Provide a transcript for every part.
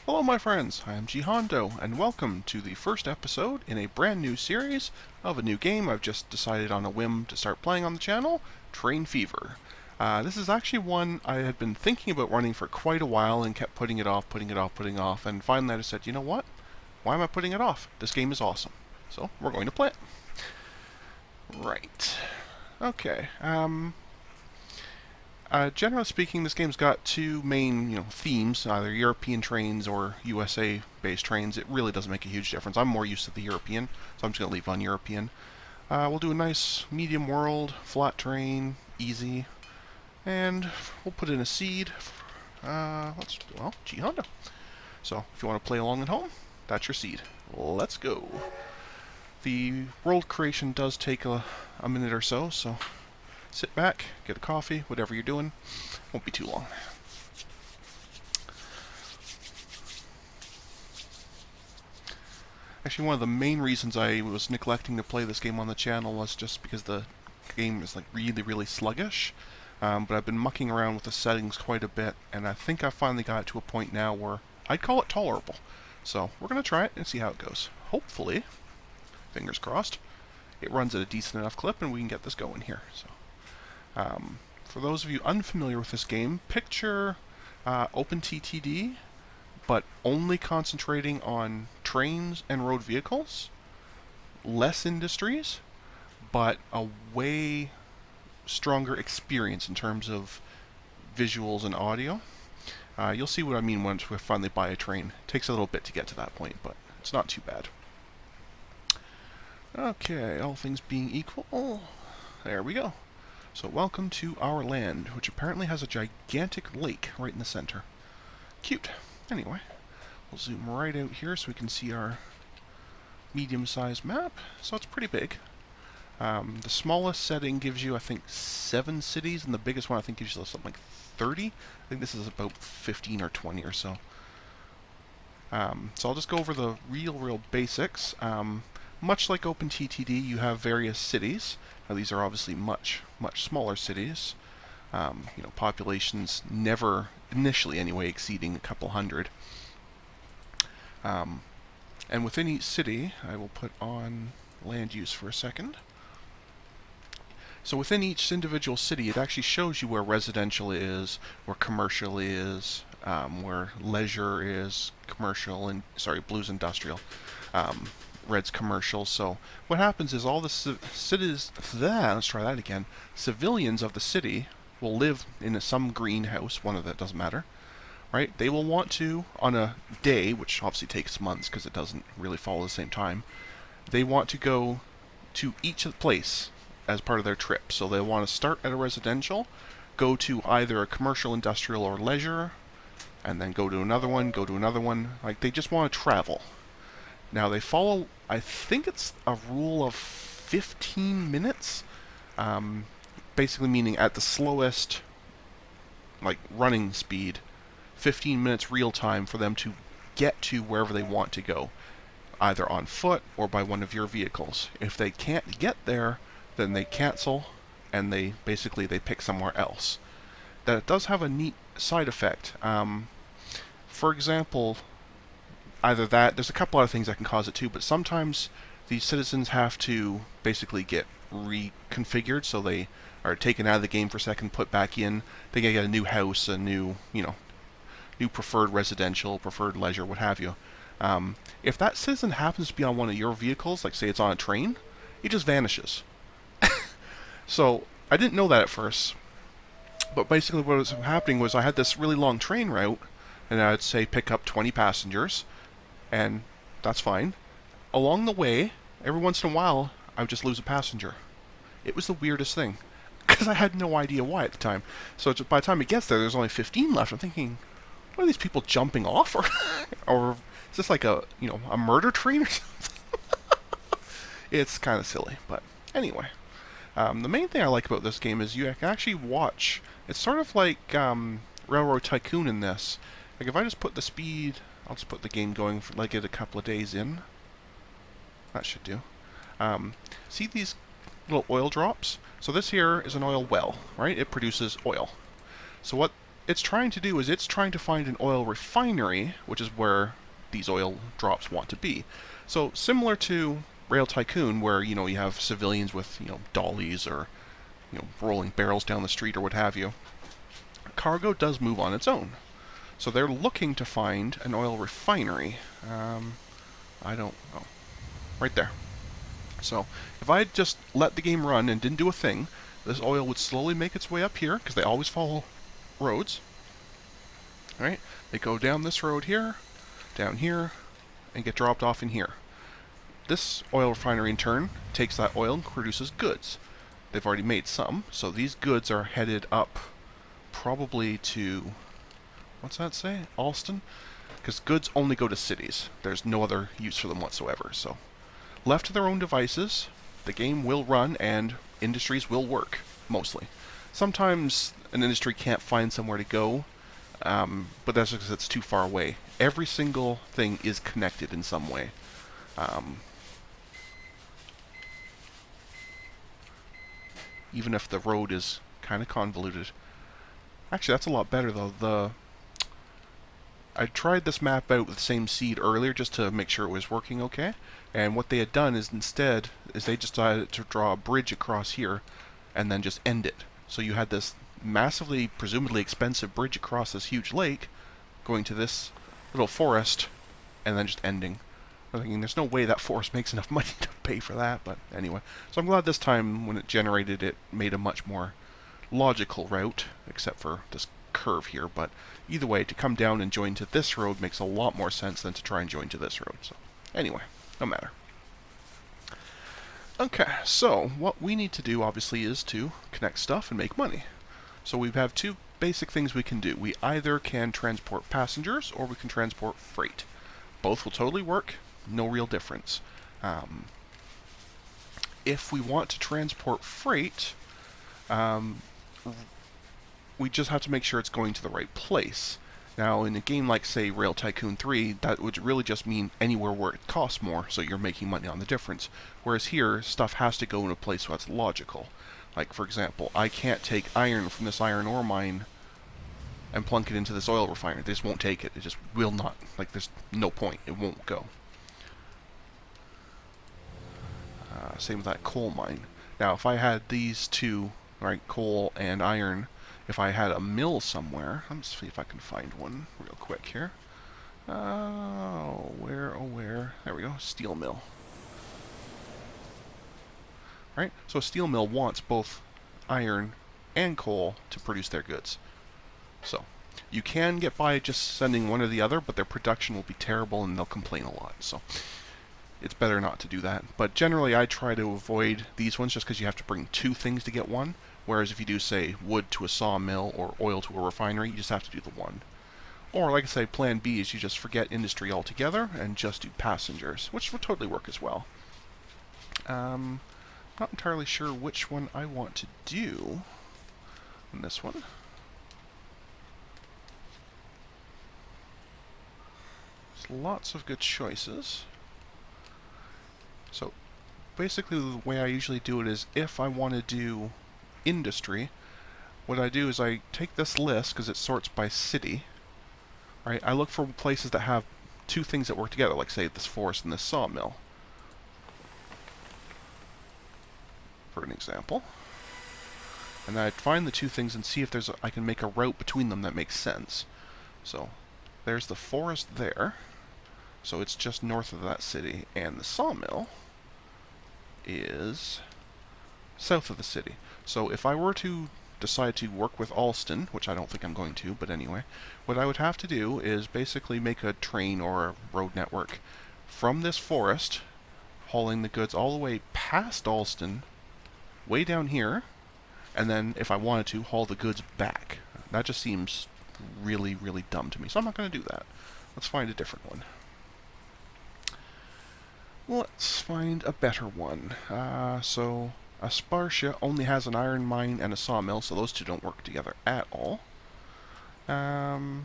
Hello my friends, I am G Hondo, and welcome to the first episode in a brand new series of a new game I've just decided on a whim to start playing on the channel, Train Fever. This is actually one I had been thinking about running for quite a while and kept putting it off, and finally I just said, you know what? Why am I putting it off? This game is awesome. So, we're going to play it. Right. Okay, generally speaking, this game's got two main, themes, either European trains or USA-based trains. It really doesn't make a huge difference. I'm more used to the European, so I'm just going to leave on European. We'll do a nice medium world, flat terrain, easy, and we'll put in a seed. G Honda. So, if you want to play along at home, that's your seed. Let's go. The world creation does take a minute or so, sit back, get a coffee, whatever you're doing. Won't be too long. Actually, one of the main reasons I was neglecting to play this game on the channel was just because the game is like really sluggish. But I've been mucking around with the settings quite a bit, and I think I finally got it to a point now where I'd call it tolerable. So we're going to try it and see how it goes. Hopefully, fingers crossed, it runs at a decent enough clip and we can get this going here. So. For those of you unfamiliar with this game, picture OpenTTD, but only concentrating on trains and road vehicles, less industries, but a way stronger experience in terms of visuals and audio. You'll see what I mean once we finally buy a train. It takes a little bit to get to that point, but it's not too bad. Okay, all things being equal, there we go. So welcome to our land, which apparently has a gigantic lake right in the center. Cute. Anyway, we'll zoom right out here so we can see our medium-sized map. So it's pretty big. The smallest setting gives you, I think, 7 cities, and the biggest one I think gives you something like 30. I think this is about 15 or 20 or so. So I'll just go over the real basics. Much like OpenTTD, you have various cities. Now these are obviously much smaller cities. Populations never, initially anyway, exceeding a couple hundred. And within each city, I will put on land use for a second. So within each individual city, it actually shows you where residential is, where commercial is, where leisure is, blue's industrial. Red's commercial. So what happens is all the cities, let's try that again, civilians of the city will live in some greenhouse, one of that doesn't matter, right? They will want to, on a day, which obviously takes months because it doesn't really follow the same time, they want to go to each place as part of their trip. So they want to start at a residential, go to either a commercial, industrial, or leisure, and then go to another one. Like, they just want to travel. Now they follow, I think it's a rule of 15 minutes, basically meaning at the slowest, like, running speed, 15 minutes real time for them to get to wherever they want to go, either on foot or by one of your vehicles. If they can't get there, then they cancel, and they pick somewhere else. That does have a neat side effect. For example, either that, there's a couple other things that can cause it too, but sometimes these citizens have to basically get reconfigured, so they are taken out of the game for a second, put back in. They get a new house, a new preferred residential, preferred leisure, what have you. If that citizen happens to be on one of your vehicles, like say it's on a train, it just vanishes. So I didn't know that at first, but basically what was happening was I had this really long train route, and I'd say pick up 20 passengers, and that's fine. Along the way, every once in a while, I would just lose a passenger. It was the weirdest thing, because I had no idea why at the time. So by the time it gets there, there's only 15 left. I'm thinking, what are these people jumping off, or is this like a murder train or something? It's kind of silly, but anyway. The main thing I like about this game is you can actually watch. It's sort of like Railroad Tycoon in this. Like if I just put the speed, I'll just put the game going for like it a couple of days in. That should do. See these little oil drops? So this here is an oil well, right? It produces oil. So what it's trying to do is it's trying to find an oil refinery, which is where these oil drops want to be. So similar to Rail Tycoon, where you have civilians with dollies or rolling barrels down the street or what have you. Cargo does move on its own. So they're looking to find an oil refinery. I don't know. Right there. So if I just let the game run and didn't do a thing, this oil would slowly make its way up here, because they always follow roads. Right? They go down this road here, down here, and get dropped off in here. This oil refinery in turn takes that oil and produces goods. They've already made some, so these goods are headed up probably to, what's that say? Alston? Because goods only go to cities. There's no other use for them whatsoever. So left to their own devices, the game will run and industries will work, mostly. Sometimes an industry can't find somewhere to go, but that's because it's too far away. Every single thing is connected in some way. Even if the road is kind of convoluted. Actually, that's a lot better, though. I tried this map out with the same seed earlier just to make sure it was working okay. And what they had done is instead they decided to draw a bridge across here and then just end it. So you had this massively, presumably expensive bridge across this huge lake going to this little forest and then just ending. I'm thinking there's no way that forest makes enough money to pay for that, but anyway. So I'm glad this time when it generated it made a much more logical route, except for this curve here, but either way, to come down and join to this road makes a lot more sense than to try and join to this road. So anyway, no matter. Okay, so what we need to do obviously is to connect stuff and make money. So we have two basic things we can do. We either can transport passengers or we can transport freight. Both will totally work, no real difference. If we want to transport freight, we just have to make sure it's going to the right place. Now, in a game like, say, Rail Tycoon 3, that would really just mean anywhere where it costs more, so you're making money on the difference. Whereas here, stuff has to go in a place where it's logical. Like, for example, I can't take iron from this iron ore mine and plunk it into this oil refinery. They just won't take it. It just will not. Like, there's no point. It won't go. Same with that coal mine. Now, if I had these two, right, coal and iron, if I had a mill somewhere, let's see if I can find one real quick here. Where? There we go, steel mill. Right, so a steel mill wants both iron and coal to produce their goods. So, you can get by just sending one or the other, but their production will be terrible and they'll complain a lot. So, it's better not to do that. But generally, I try to avoid these ones just because you have to bring two things to get one. Whereas if you do, say, wood to a sawmill or oil to a refinery, you just have to do the one. Or, like I say, plan B is you just forget industry altogether and just do passengers, which would totally work as well. Not entirely sure which one I want to do in this one. There's lots of good choices. So, basically the way I usually do it is if I want to do industry, what I do is I take this list because it sorts by city, right? I look for places that have two things that work together, like say this forest and this sawmill, for an example. And then I'd find the two things and see if I can make a route between them that makes sense. So there's the forest there, so it's just north of that city, and the sawmill is south of the city. So if I were to decide to work with Alston, which I don't think I'm going to, but anyway, what I would have to do is basically make a train or a road network from this forest, hauling the goods all the way past Alston, way down here, and then if I wanted to, haul the goods back. That just seems really, really dumb to me, so I'm not going to do that. Let's find a different one. Let's find a better one. So Aspartia only has an iron mine and a sawmill, so those two don't work together at all. Oh,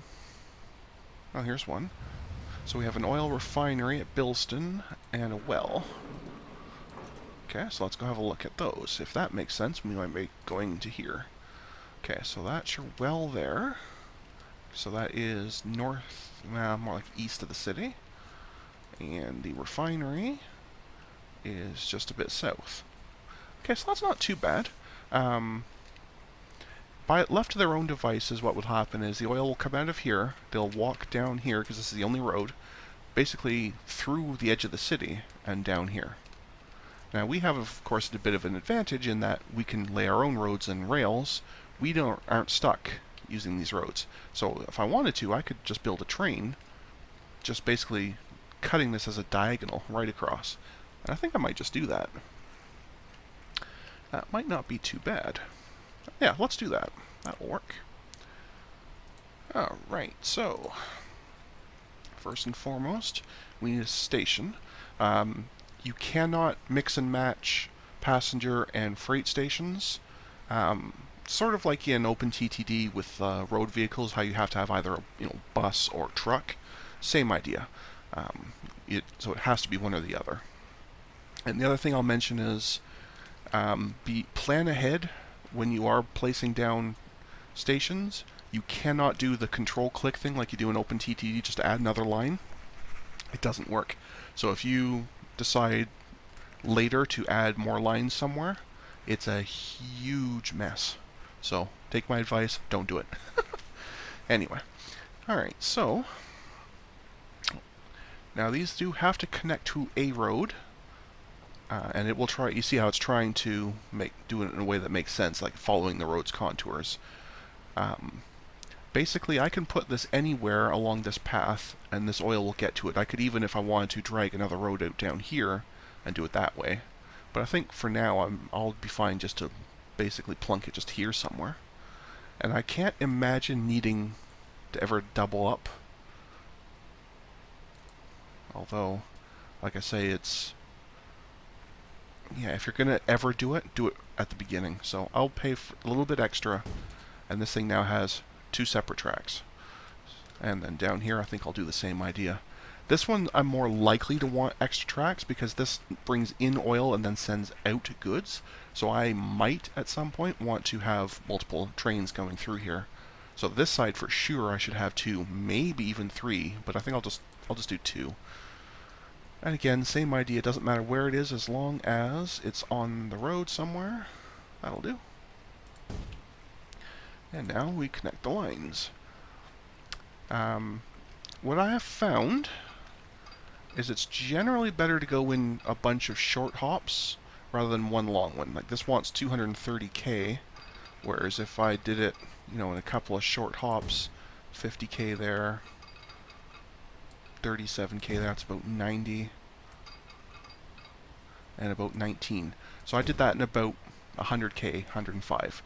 here's one. So we have an oil refinery at Bilston and a well. Okay, so let's go have a look at those. If that makes sense, we might be going to here. Okay, so that's your well there. So that is north, more like east of the city. And the refinery is just a bit south. Okay, so that's not too bad. Left to their own devices, what would happen is the oil will come out of here, they'll walk down here, because this is the only road, basically through the edge of the city and down here. Now we have, of course, a bit of an advantage in that we can lay our own roads and rails. We aren't stuck using these roads. So if I wanted to, I could just build a train, just basically cutting this as a diagonal right across. And I think I might just do that. That might not be too bad. Yeah, let's do that. That'll work. Alright, so first and foremost, we need a station. You cannot mix and match passenger and freight stations. Sort of like in OpenTTD with road vehicles, how you have to have either a bus or truck. Same idea. So it has to be one or the other. And the other thing I'll mention is plan ahead when you are placing down stations. You cannot do the control click thing like you do in OpenTTD just to add another line. It doesn't work. So if you decide later to add more lines somewhere, it's a huge mess. So take my advice, don't do it. Anyway, alright, so now these do have to connect to a road. And it will try, you see how it's trying to do it in a way that makes sense, like following the road's contours. Basically, I can put this anywhere along this path, and this oil will get to it. I could even, if I wanted to, drag another road out down here and do it that way. But I think for now, I'll be fine just to basically plunk it just here somewhere. And I can't imagine needing to ever double up. Although, like I say, it's... yeah, if you're going to ever do it at the beginning. So I'll pay for a little bit extra, and this thing now has 2 separate tracks. And then down here, I think I'll do the same idea. This one, I'm more likely to want extra tracks because this brings in oil and then sends out goods. So I might, at some point, want to have multiple trains going through here. So this side, for sure, I should have 2, maybe even 3, but I think I'll just do 2. And again, same idea, doesn't matter where it is as long as it's on the road somewhere. That'll do. And now we connect the lines. What I have found is it's generally better to go in a bunch of short hops rather than one long one. Like this wants 230k, whereas if I did it, in a couple of short hops, 50k there, 37k, that's about 90, and about 19. So I did that in about 100k, 105.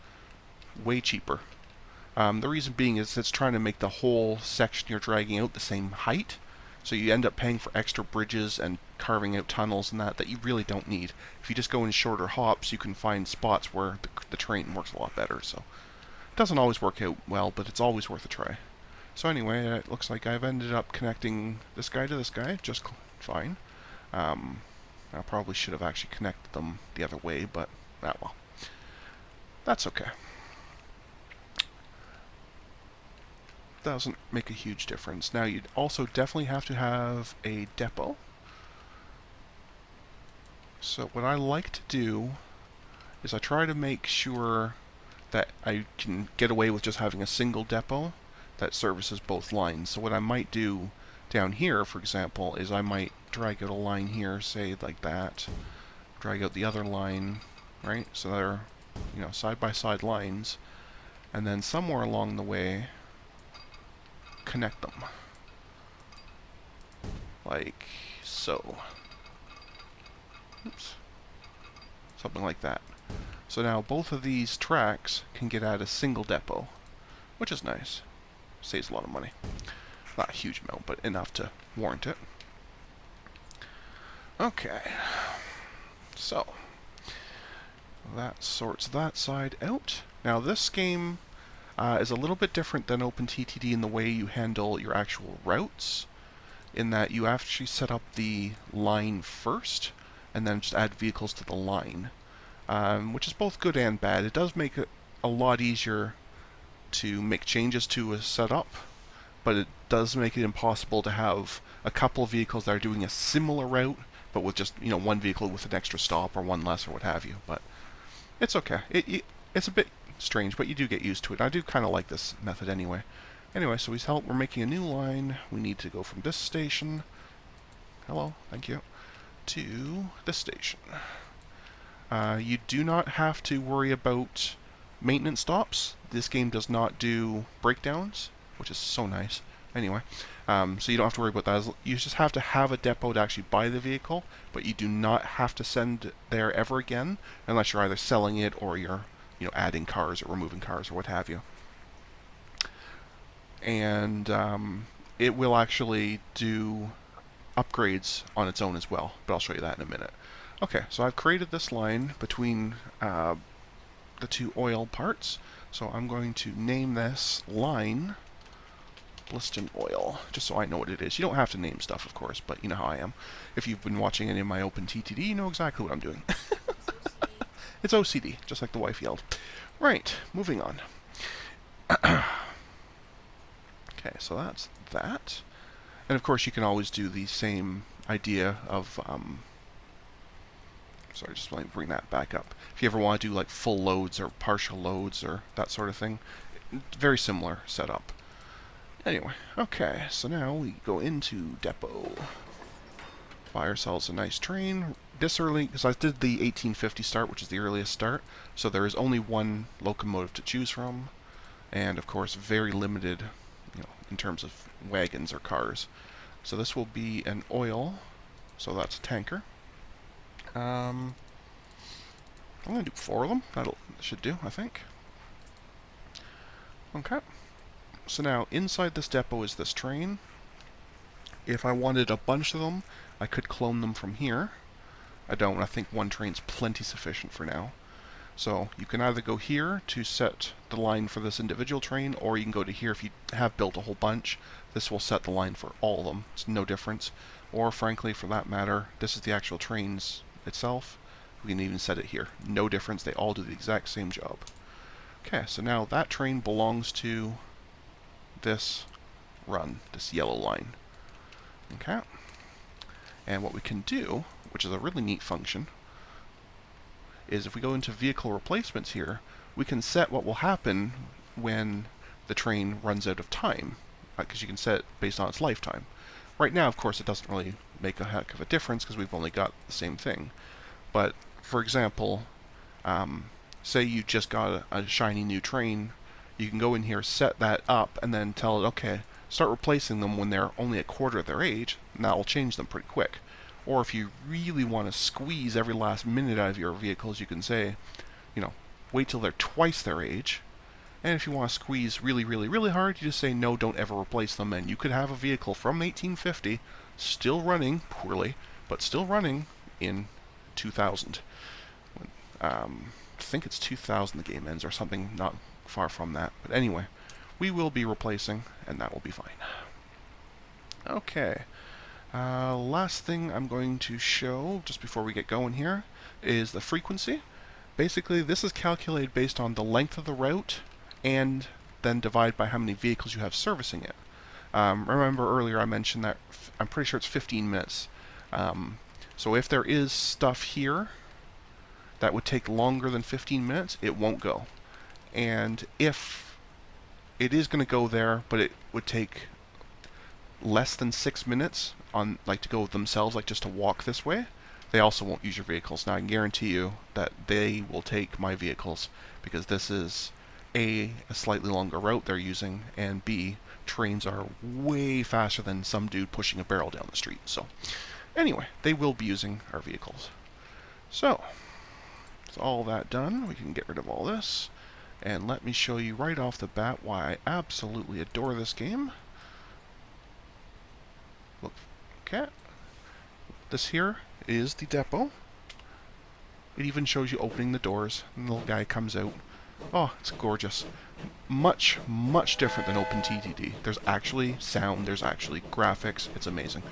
Way cheaper. The reason being is it's trying to make the whole section you're dragging out the same height, so you end up paying for extra bridges and carving out tunnels and that you really don't need. If you just go in shorter hops, you can find spots where the train works a lot better. So it doesn't always work out well, but it's always worth a try. So anyway, it looks like I've ended up connecting this guy to this guy just fine. I probably should have actually connected them the other way, but well. That's okay. Doesn't make a huge difference. Now you'd also definitely have to have a depot. So what I like to do is I try to make sure that I can get away with just having a single depot that services both lines. So what I might do down here, for example, is I might drag out a line here, say like that, drag out the other line, right? So they're, side-by-side lines, and then somewhere along the way, connect them. Like so. Oops. Something like that. So now both of these tracks can get at a single depot, which is nice. Saves a lot of money. Not a huge amount, but enough to warrant it. Okay. So that sorts that side out. Now this game is a little bit different than OpenTTD in the way you handle your actual routes, in that you actually set up the line first, and then just add vehicles to the line, which is both good and bad. It does make it a lot easier to make changes to a setup but it does make it impossible to have a couple of vehicles that are doing a similar route, but with just, one vehicle with an extra stop or one less or what have you. But it's okay. It's a bit strange, but you do get used to it. I do kind of like this method anyway. Anyway, so we're making a new line. We need to go from this station, hello, thank you, to this station. You do not have to worry about maintenance stops. This game does not do breakdowns, which is so nice. Anyway, so you don't have to worry about that. You just have to have a depot to actually buy the vehicle, but you do not have to send there ever again, unless you're either selling it or you're, adding cars or removing cars or what have you. And it will actually do upgrades on its own as well, but I'll show you that in a minute. Okay, so I've created this line between the two oil parts, so I'm going to name this line Bliston Oil, just so I know what it is. You don't have to name stuff, of course, but you know how I am. If you've been watching any of my OpenTTD, you know exactly what I'm doing. It's OCD, just like the wife yelled. Right, moving on. Okay, so that's that. And of course you can always do the same idea of, sorry, just let me bring that back up. If you ever want to do like full loads or partial loads or that sort of thing, very similar setup. Anyway, okay, so now we go into depot. Buy ourselves a nice train. This early, because I did the 1850 start, which is the earliest start, so there is only one locomotive to choose from, and of course very limited, in terms of wagons or cars. So this will be an oil, so that's a tanker. I'm going to do 4 of them. That should do, I think. Okay. So now, inside this depot is this train. If I wanted a bunch of them, I could clone them from here. I don't. I think one train's plenty sufficient for now. So you can either go here to set the line for this individual train, or you can go to here if you have built a whole bunch. This will set the line for all of them. It's no difference. Or frankly, for that matter, this is the actual trains itself. We can even set it here. No difference. They all do the exact same job. Okay, so now that train belongs to this run, this yellow line. Okay. And what we can do, which is a really neat function, is if we go into vehicle replacements here, we can set what will happen when the train runs out of time, because you can set it based on its lifetime. Right now, of course, it doesn't really make a heck of a difference because we've only got the same thing. But, for example, say you just got a shiny new train, you can go in here, set that up, and then tell it, okay, start replacing them when they're only a quarter of their age, and that will change them pretty quick. Or if you really want to squeeze every last minute out of your vehicles, you can say, wait till they're twice their age. And if you want to squeeze really, really, really hard, you just say, no, don't ever replace them. And you could have a vehicle from 1850 still running, poorly, but still running in 2000. I think it's 2000 the game ends, or something not far from that. But anyway, we will be replacing, and that will be fine. Okay. Last thing I'm going to show, just before we get going here, is the frequency. Basically, this is calculated based on the length of the route, and then divide by how many vehicles you have servicing it. Remember earlier I mentioned that I'm pretty sure it's 15 minutes. So if there is stuff here that would take longer than 15 minutes, it won't go. And if it is going to go there, but it would take less than 6 minutes on to go themselves, just to walk this way, they also won't use your vehicles. Now I can guarantee you that they will take my vehicles, because this is a slightly longer route they're using, and B, trains are way faster than some dude pushing a barrel down the street. So anyway, they will be using our vehicles. So with all that done, we can get rid of all this, and let me show you right off the bat why I absolutely adore this game. Look, okay. This here is the depot. It even shows you opening the doors, and the little guy comes out. Oh, it's gorgeous. Much, much different than OpenTTD. There's actually sound, there's actually graphics. It's amazing.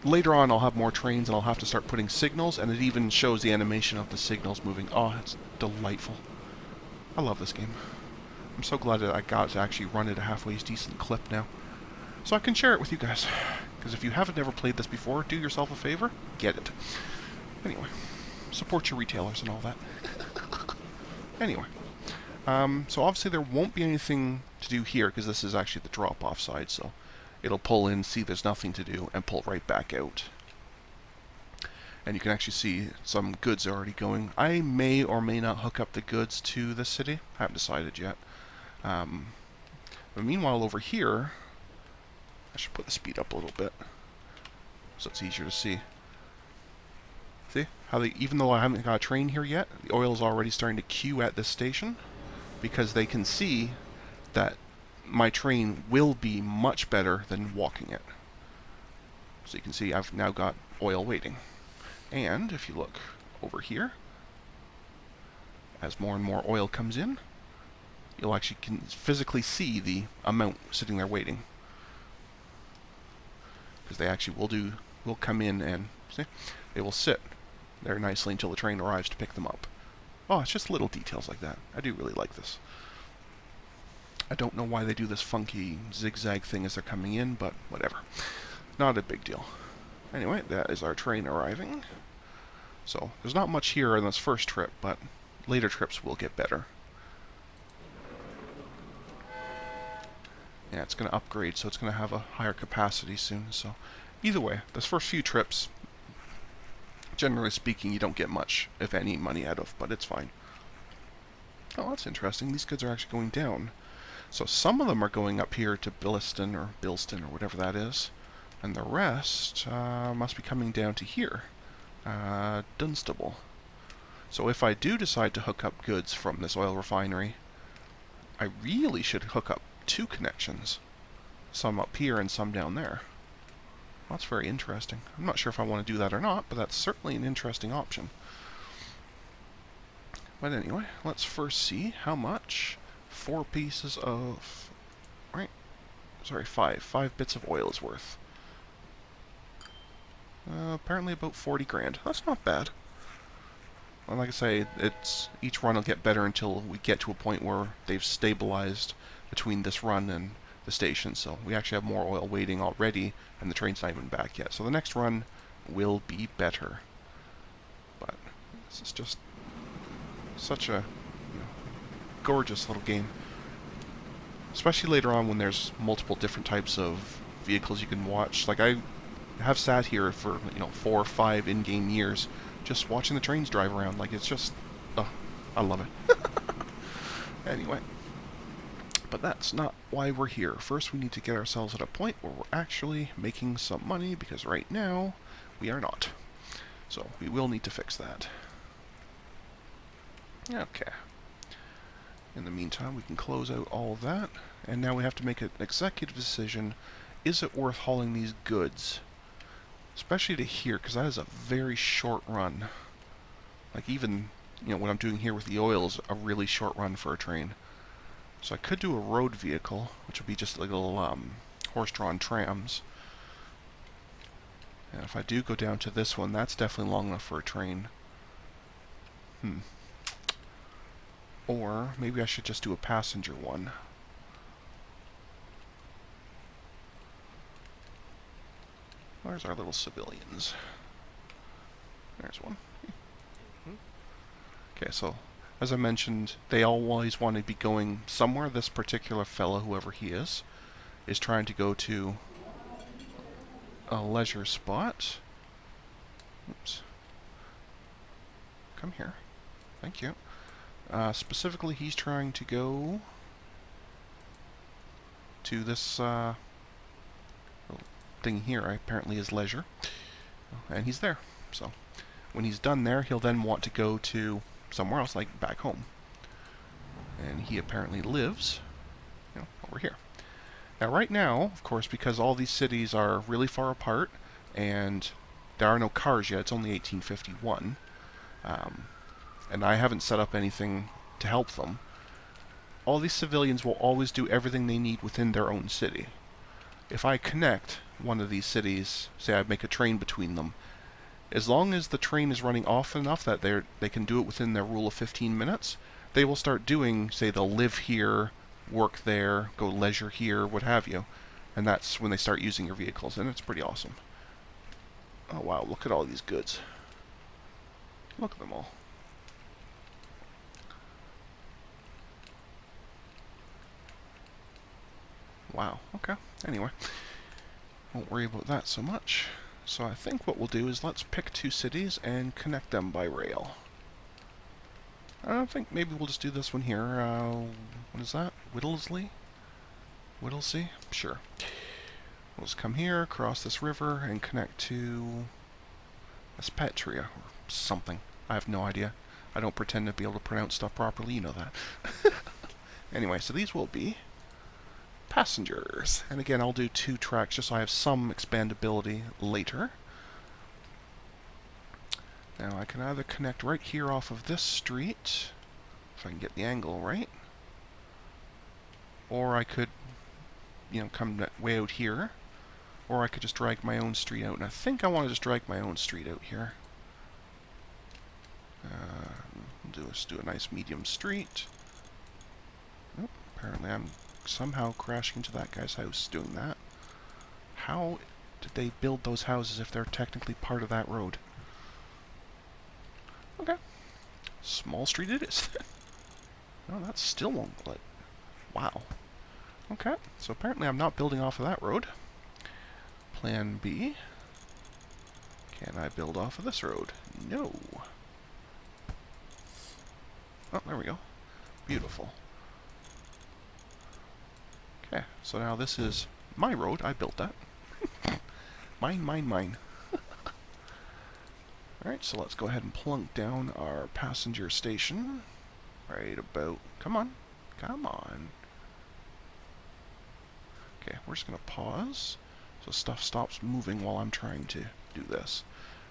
Later on, I'll have more trains, and I'll have to start putting signals, and it even shows the animation of the signals moving. Oh, it's delightful. I love this game. I'm so glad that I got to actually run at a halfway decent clip now. So I can share it with you guys. Because if you haven't ever played this before, do yourself a favor, get it. Anyway, support your retailers and all that. Anyway, so obviously there won't be anything to do here, because this is actually the drop-off side, so it'll pull in, see there's nothing to do, and pull right back out. And you can actually see some goods already going. I may or may not hook up the goods to the city. I haven't decided yet. But meanwhile, over here, I should put the speed up a little bit so it's easier to see. See how they, even though I haven't got a train here yet, the oil is already starting to queue at this station because they can see that my train will be much better than walking it. So you can see I've now got oil waiting. And if you look over here, as more and more oil comes in, you'll actually can physically see the amount sitting there waiting. Because they actually will come in and, see, they will sit there nicely until the train arrives to pick them up. Oh, it's just little details like that. I do really like this. I don't know why they do this funky zigzag thing as they're coming in, but whatever. Not a big deal. Anyway, that is our train arriving. So, there's not much here on this first trip, but later trips will get better. Yeah, it's going to upgrade, so it's going to have a higher capacity soon. So, either way, this first few trips, generally speaking, you don't get much, if any, money out of, but it's fine. Oh, that's interesting. These goods are actually going down. So some of them are going up here to Billiston or Bilston or whatever that is, and the rest must be coming down to here, Dunstable. So if I do decide to hook up goods from this oil refinery, I really should hook up two connections, some up here and some down there. Well, that's very interesting. I'm not sure if I want to do that or not, but that's certainly an interesting option. But anyway, let's first see how much 4 pieces of, five bits of oil is worth. Apparently about 40 grand. That's not bad. And like I say, each run will get better until we get to a point where they've stabilized between this run and the station. So we actually have more oil waiting already, and the train's not even back yet. So the next run will be better. But this is just such a gorgeous little game. Especially later on when there's multiple different types of vehicles you can watch. Like I have sat here for 4 or 5 in-game years just watching the trains drive around. Like it's just, oh, I love it. Anyway, but that's not why we're here. First we need to get ourselves at a point where we're actually making some money, because right now we are not. So we will need to fix that. Okay. In the meantime, we can close out all of that, and now we have to make an executive decision. Is it worth hauling these goods? Especially to here, because that is a very short run. Like even, what I'm doing here with the oil is a really short run for a train. So I could do a road vehicle, which would be just like little horse-drawn trams. And if I do go down to this one, that's definitely long enough for a train. Or maybe I should just do a passenger one. Where's our little civilians? There's one. Okay, so as I mentioned, they always want to be going somewhere. This particular fellow, whoever he is trying to go to a leisure spot. Oops. Come here. Thank you. Specifically, he's trying to go to this thing here. Apparently is leisure. And he's there. So when he's done there, he'll then want to go to somewhere else, like back home. And he apparently lives over here. Now right now, of course, because all these cities are really far apart and there are no cars yet, it's only 1851, and I haven't set up anything to help them, all these civilians will always do everything they need within their own city. If I connect one of these cities, say I make a train between them, as long as the train is running often enough that they can do it within their rule of 15 minutes, they will start doing, say they'll live here, work there, go leisure here, what have you. And that's when they start using your vehicles, and it's pretty awesome. Oh wow, look at all these goods. Look at them all. Wow, okay. Anyway, won't worry about that so much. So I think what we'll do is let's pick 2 cities and connect them by rail. I don't think maybe we'll just do this one here. What is that? Whittlesey? Whittlesey? Sure. We'll just come here, cross this river, and connect to Espetria or something. I have no idea. I don't pretend to be able to pronounce stuff properly, you know that. Anyway, so these will be passengers. And again, I'll do 2 tracks just so I have some expandability later. Now I can either connect right here off of this street, if I can get the angle right, or I could, come way out here, or I could just drag my own street out. And I think I want to just drag my own street out here. Let's do a nice medium street. Oh, apparently I'm somehow crashing into that guy's house doing that. How did they build those houses if they're technically part of that road? Okay. Small street it is. Oh, that still won't let. Wow. Okay, so apparently I'm not building off of that road. Plan B. Can I build off of this road? No. Oh, there we go. Beautiful. Okay, so now this is my road. I built that. Mine, mine, mine. Alright, so let's go ahead and plunk down our passenger station. Right about... Come on. Come on. Okay, we're just going to pause so stuff stops moving while I'm trying to do this.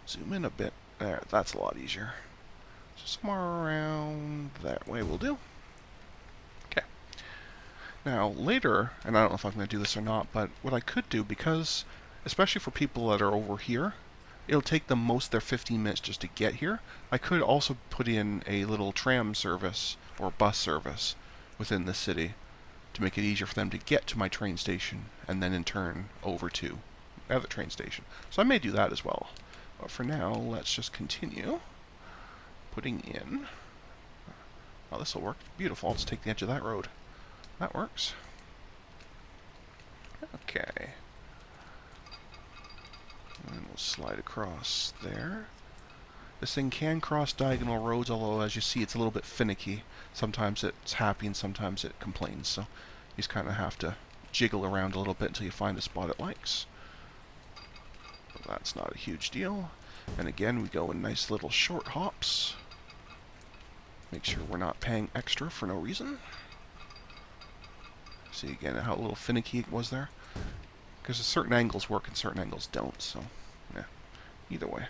Zoom in a bit. There, that's a lot easier. So somewhere around that way will do. Okay. Now, later, and I don't know if I'm going to do this or not, but what I could do, because, especially for people that are over here, it'll take them most of their 15 minutes just to get here. I could also put in a little tram service or bus service within the city to make it easier for them to get to my train station and then in turn over to the other train station. So I may do that as well. But for now, let's just continue putting in... Oh, this will work. Beautiful. I'll just take the edge of that road. That works. Okay. And we'll slide across there. This thing can cross diagonal roads, although as you see it's a little bit finicky. Sometimes it's happy and sometimes it complains, so you just kind of have to jiggle around a little bit until you find a spot it likes. But that's not a huge deal. And again, we go in nice little short hops. Make sure we're not paying extra for no reason. See again how a little finicky it was there? Because certain angles work and certain angles don't, so yeah, either way.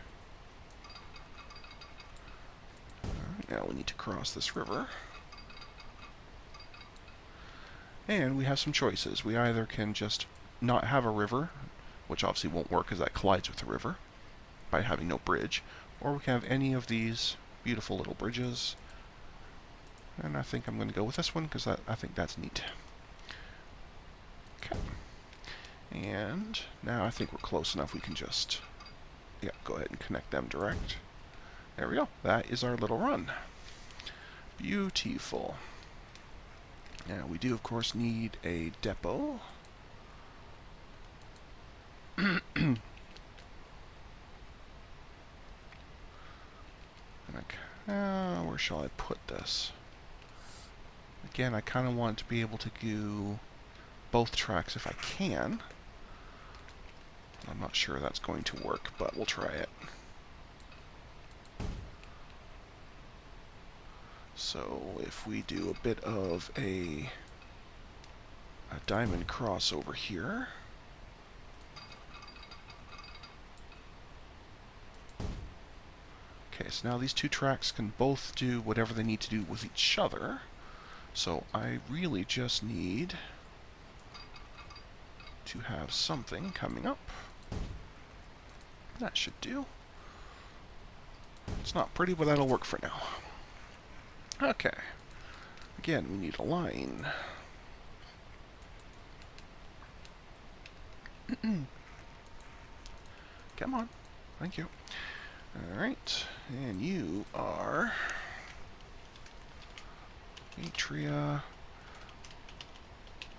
Alright, now we need to cross this river. And we have some choices. We either can just not have a river, which obviously won't work because that collides with the river by having no bridge, or we can have any of these beautiful little bridges. And I think I'm going to go with this one because I think that's neat. Okay. And now I think we're close enough we can just, go ahead and connect them direct. There we go. That is our little run. Beautiful. Now we do of course need a depot. Where shall I put this? Again, I kind of want to be able to do both tracks if I can. I'm not sure that's going to work, but we'll try it. So if we do a bit of a diamond cross over here. Okay, so now these 2 tracks can both do whatever they need to do with each other. So I really just need to have something coming up. That should do. It's not pretty, but that'll work for now. Okay. Again, we need a line. Come on. Thank you. Alright. And you are... Atria...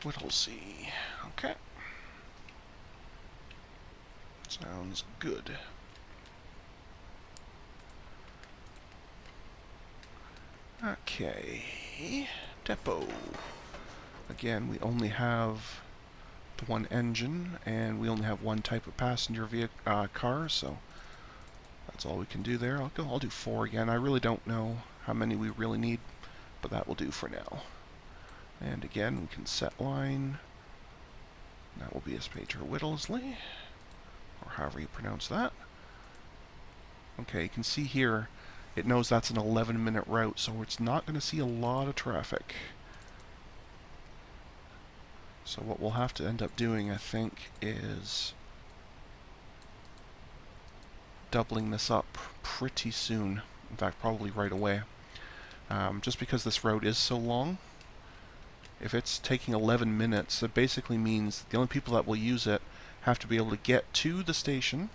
Whittlesea. Okay. Sounds good. Okay. Depot. Again, we only have the one engine, and we only have one type of passenger vehicle, car, so that's all we can do there. I'll do 4 again. I really don't know how many we really need, but that will do for now. And again, we can set line. That will be as Major Whittlesea, or however you pronounce that. Okay, you can see here, it knows that's an 11-minute route, so it's not going to see a lot of traffic. So what we'll have to end up doing, I think, is doubling this up pretty soon. In fact, probably right away. Just because this route is so long, if it's taking 11 minutes, that basically means the only people that will use it have to be able to get to the station,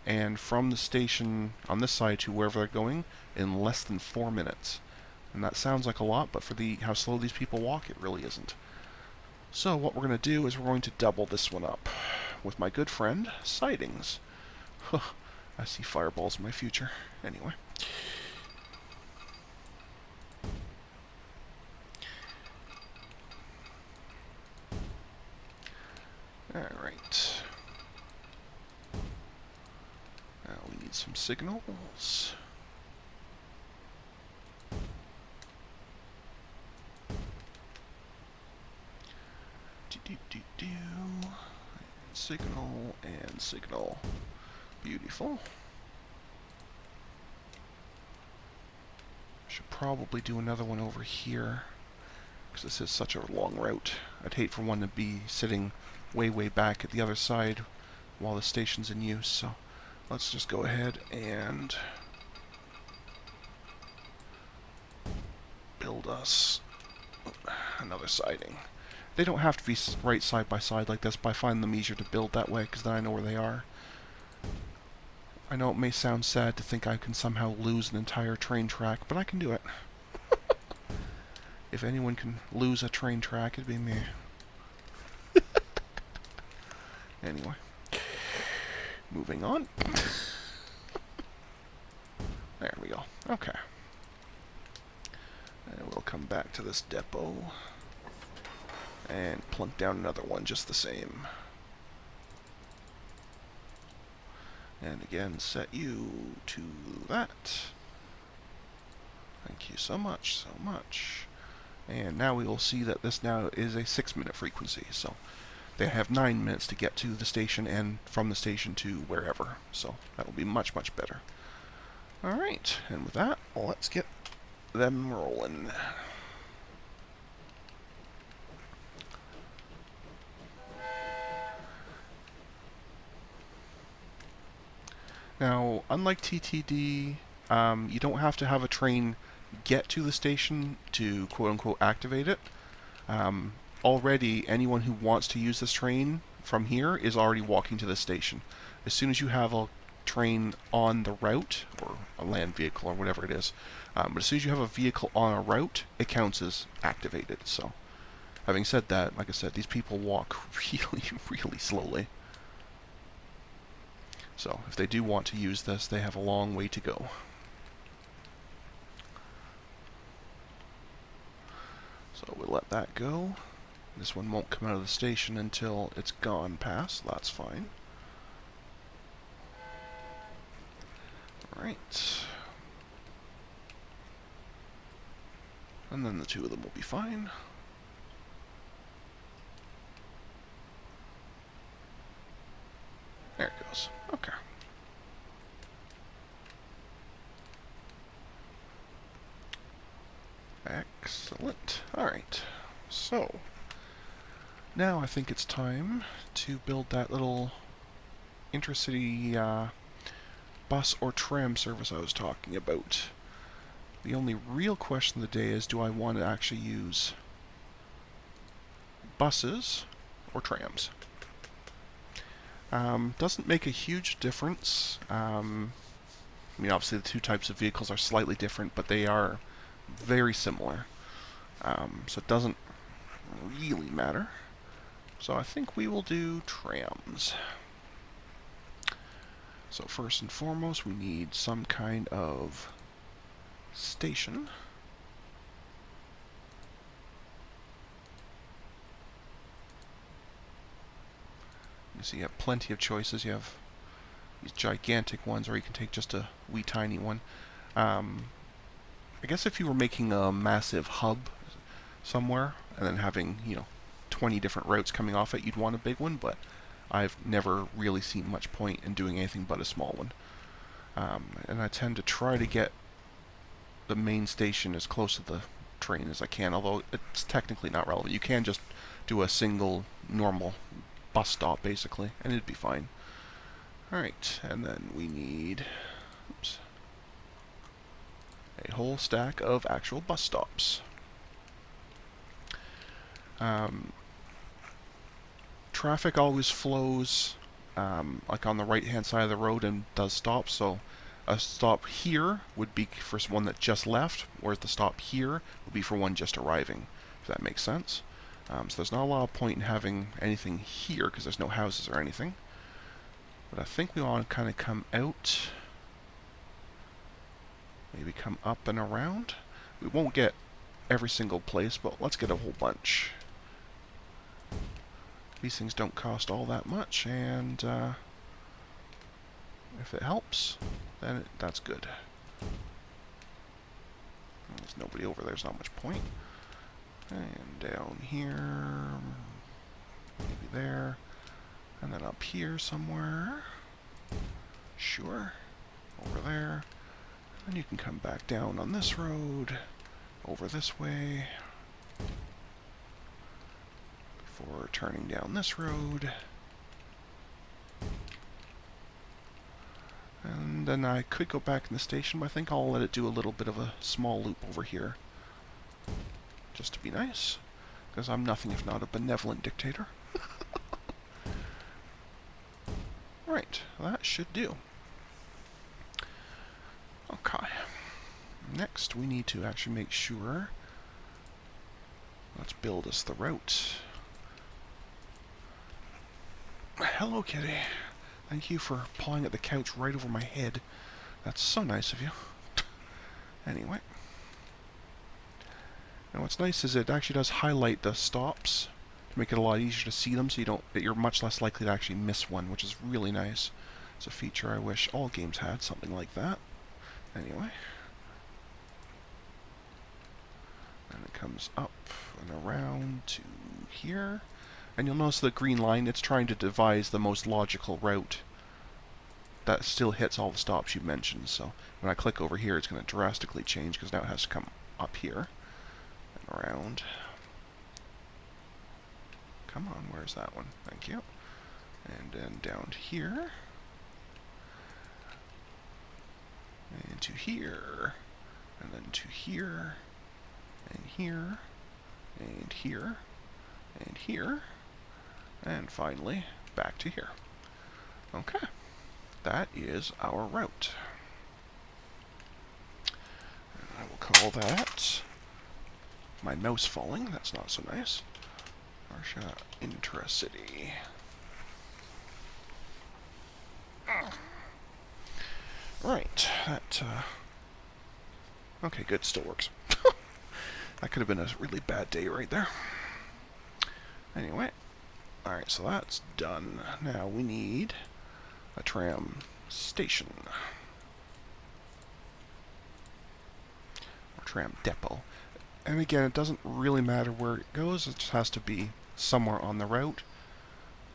and from the station on this side to wherever they're going in less than 4 minutes. And that sounds like a lot, but for how slow these people walk, it really isn't. So what we're going to do is we're going to double this one up with my good friend, Sidings. I see fireballs in my future. Anyway. Alright. Now we need some signals. Signal and signal. Beautiful. Should probably do another one over here, because this is such a long route. I'd hate for one to be sitting way back at the other side while the station's in use, so let's just go ahead and build us another siding. They don't have to be right side by side like this, but I find them easier to build that way because then I know where they are. I know it may sound sad to think I can somehow lose an entire train track, but I can do it. If anyone can lose a train track, it'd be me. Anyway. Moving on. There we go. Okay. And we'll come back to this depot and plunk down another one just the same. And again, set you to that. Thank you so much, so much. And now we will see that this now is a 6-minute frequency, so they have 9 minutes to get to the station and from the station to wherever. So that will be much better. Alright, and with that, let's get them rolling. Now, unlike TTD, you don't have to have a train get to the station to quote-unquote activate it. Already, anyone who wants to use this train from here is already walking to the station. As soon as you have a train on the route, or a land vehicle, or whatever it is, but as soon as you have a vehicle on a route, it counts as activated. So, having said that, like I said, these people walk really slowly. So, if they do want to use this, they have a long way to go. So we'll let that go. This one won't come out of the station until it's gone past. That's fine. Alright. And then the two of them will be fine. There it goes. Okay. Excellent. Alright. So, now I think it's time to build that little intercity bus or tram service I was talking about. The only real question of the day is, do I want to actually use buses or trams? Doesn't make a huge difference. I mean, obviously the two types of vehicles are slightly different, but they are very similar. So it doesn't really matter. So I think we will do trams. So first and foremost, we need some kind of station. You see you have plenty of choices. You have these gigantic ones, or you can take just a wee tiny one. I guess if you were making a massive hub somewhere, and then having, 20 different routes coming off it, you'd want a big one, but I've never really seen much point in doing anything but a small one. And I tend to try to get the main station as close to the train as I can, although it's technically not relevant. You can just do a single normal bus stop, basically, and it'd be fine. Alright, and then we need a whole stack of actual bus stops. Traffic always flows like on the right hand side of the road and does stop, so a stop here would be for one that just left, whereas the stop here would be for one just arriving, if that makes sense. So there's not a lot of point in having anything here because there's no houses or anything. But I think we want to kind of come out, maybe come up and around. We won't get every single place, but let's get a whole bunch. These things don't cost all that much, and if it helps, then that's good. There's nobody over there, there's not much point. And down here, maybe there, and then up here somewhere. Sure, over there. And you can come back down on this road, over this way, before turning down this road. And then I could go back in the station, but I think I'll let it do a little bit of a small loop over here. Just to be nice, because I'm nothing if not a benevolent dictator. Right, that should do. Okay. Next, we need to actually make sure. Let's build us the route. Hello, kitty. Thank you for pawing at the couch right over my head. That's so nice of you. Anyway. And what's nice is it actually does highlight the stops to make it a lot easier to see them, so you're much less likely to actually miss one, which is really nice. It's a feature I wish all games had, something like that. Anyway. And it comes up and around to here. And you'll notice the green line, it's trying to devise the most logical route that still hits all the stops you mentioned. So when I click over here, it's going to drastically change because now it has to come up here and around. Come on, where's that one? Thank you. And then down to here. And to here. And then to here. And here. And here. And here. And finally, back to here. Okay. That is our route. And I will call that my mouse falling. That's not so nice. Marsha Intra-City. Right. That, okay, good. Still works. That could have been a really bad day right there. Anyway. Alright, so that's done. Now we need a tram station. Or tram depot. And again, it doesn't really matter where it goes, it just has to be somewhere on the route.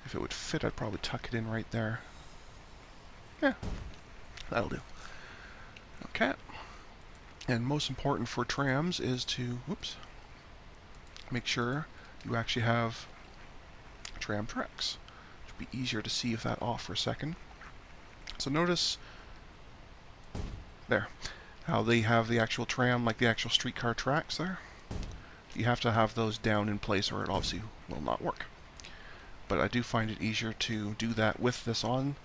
If it would fit, I'd probably tuck it in right there. Yeah, that'll do. Okay. And most important for trams is to, make sure you actually have tram tracks. It would be easier to see with that off for a second. So notice there how they have the actual tram, like the actual streetcar tracks there. You have to have those down in place or it obviously will not work. but I do find it easier to do that with this on,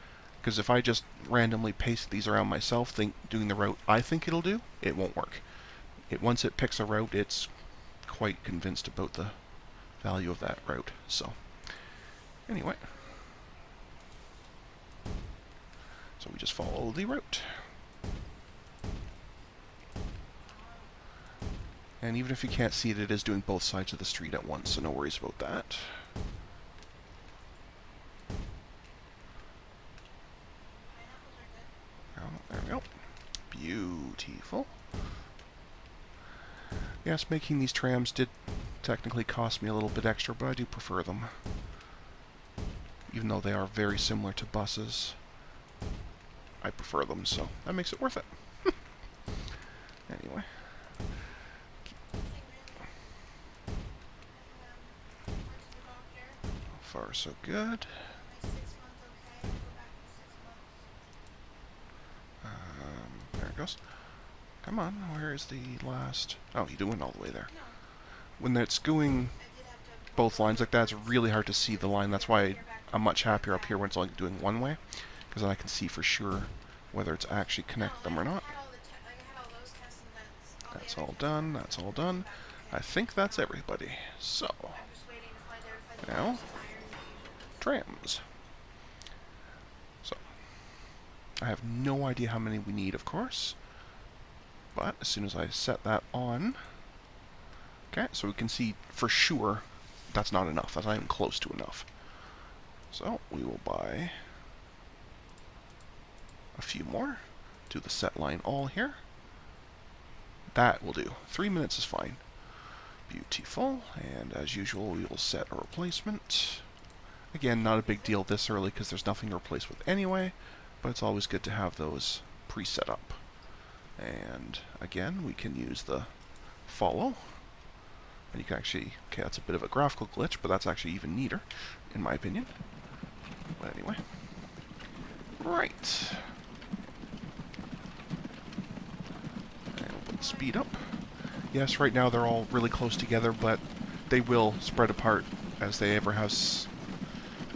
because if I just randomly paste these around myself, doing the route I think it'll do, it won't work. Once it picks a route, it's quite convinced about the value of that route. So, anyway. So we just follow the route. And even if you can't see it, it is doing both sides of the street at once, so no worries about that. Oh, there we go. Beautiful. Yes, making these trams did technically cost me a little bit extra, but I do prefer them. Even though they are very similar to buses, I prefer them, so that makes it worth it. Anyway. So far, so good. There it goes. Come on, where is the last... Oh, you went all the way there. When it's going both lines like that, it's really hard to see the line. That's why I'm much happier up here when it's only doing one way, because then I can see for sure whether it's actually connected them or not. That's all done, that's all done. I think that's everybody. So, now, trams. So, I have no idea how many we need, of course, but as soon as I set that on, okay, so we can see for sure that's not enough. That's not even close to enough. So, we will buy a few more. Do the set line all here. That will do. 3 minutes is fine. Beautiful. And as usual, we will set a replacement. Again, not a big deal this early because there's nothing to replace with anyway, but it's always good to have those pre-set up. And again, we can use the follow. And you can actually, okay, that's a bit of a graphical glitch, but that's actually even neater, in my opinion. But anyway. Right. And we'll put the speed up. Yes, right now they're all really close together, but they will spread apart as they ever have,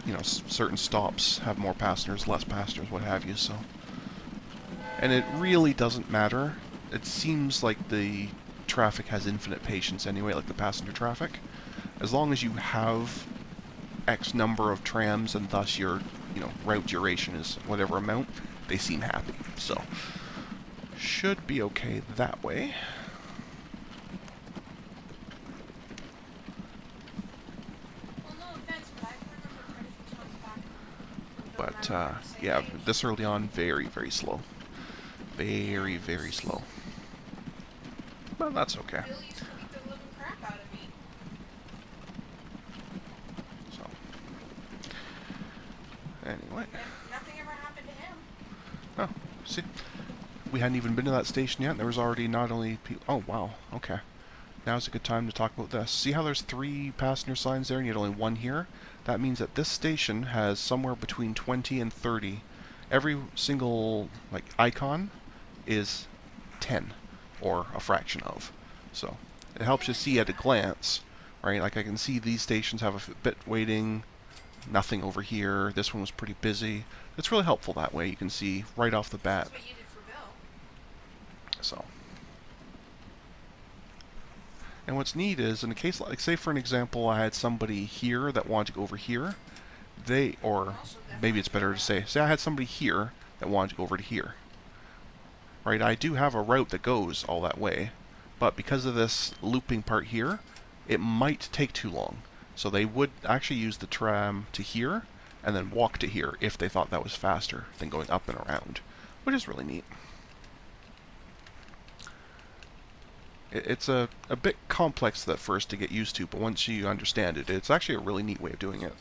you know, certain stops have more passengers, less passengers, what have you, so. And it really doesn't matter. It seems like the traffic has infinite patience anyway, like the passenger traffic. As long as you have X number of trams and thus your, you know, route duration is whatever amount, they seem happy. So, should be okay that way. But, yeah, this early on, very, very slow. Very, very slow. But that's okay. So, anyway. Nothing ever happened to him. Oh, see? We hadn't even been to that station yet, and there was already not only people... Oh, wow, okay. Now's a good time to talk about this. See how there's 3 passenger signs there, and yet only 1 here? That means that this station has somewhere between 20 and 30. Every single, like, icon is 10, or a fraction of. So, it helps you see at a glance, right? Like, I can see these stations have a bit waiting, nothing over here, this one was pretty busy. It's really helpful that way. You can see right off the bat. That's what you did for Bill. So. And what's neat is, in a case like, say for an example, I had somebody here that wanted to go over here, or maybe it's better to say I had somebody here that wanted to go over to here. Right, I do have a route that goes all that way, but because of this looping part here, it might take too long. So they would actually use the tram to here, and then walk to here if they thought that was faster than going up and around, which is really neat. It's a bit complex at first to get used to, but once you understand it, it's actually a really neat way of doing it.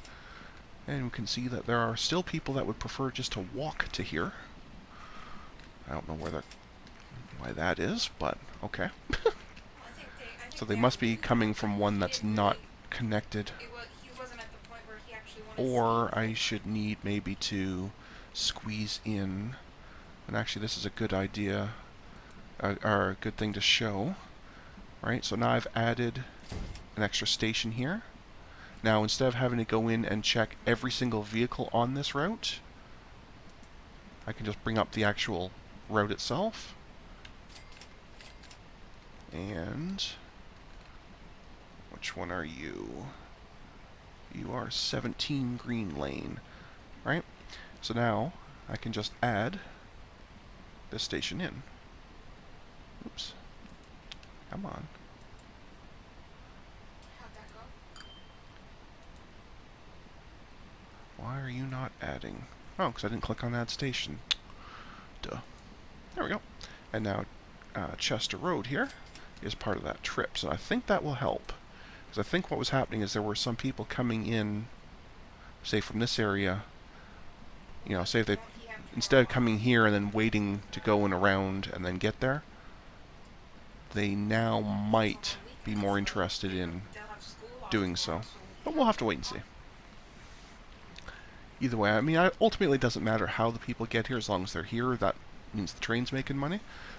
And we can see that there are still people that would prefer just to walk to here. I don't know why that is, but okay. So they must be coming from one that's not connected. Or I should need maybe to squeeze in. And actually this is a good idea, or a good thing to show. Right, so now I've added an extra station here. Now, instead of having to go in and check every single vehicle on this route, I can just bring up the actual route itself. And which one are you? You are 17 Green Lane, right? So now I can just add this station in. Oops. Come on. How'd that go? Why are you not adding? Oh, because I didn't click on add station. Duh. There we go. And now Chester Road here is part of that trip. So I think that will help. Because I think what was happening is there were some people coming in, say from this area, you know, say if they, instead of coming here and then waiting to go in around and then get there, they now might be more interested in They'll have school off doing tomorrow, so. But we'll have to wait and see. Either way, I mean, ultimately it doesn't matter how the people get here as long as they're here. That means the train's making money.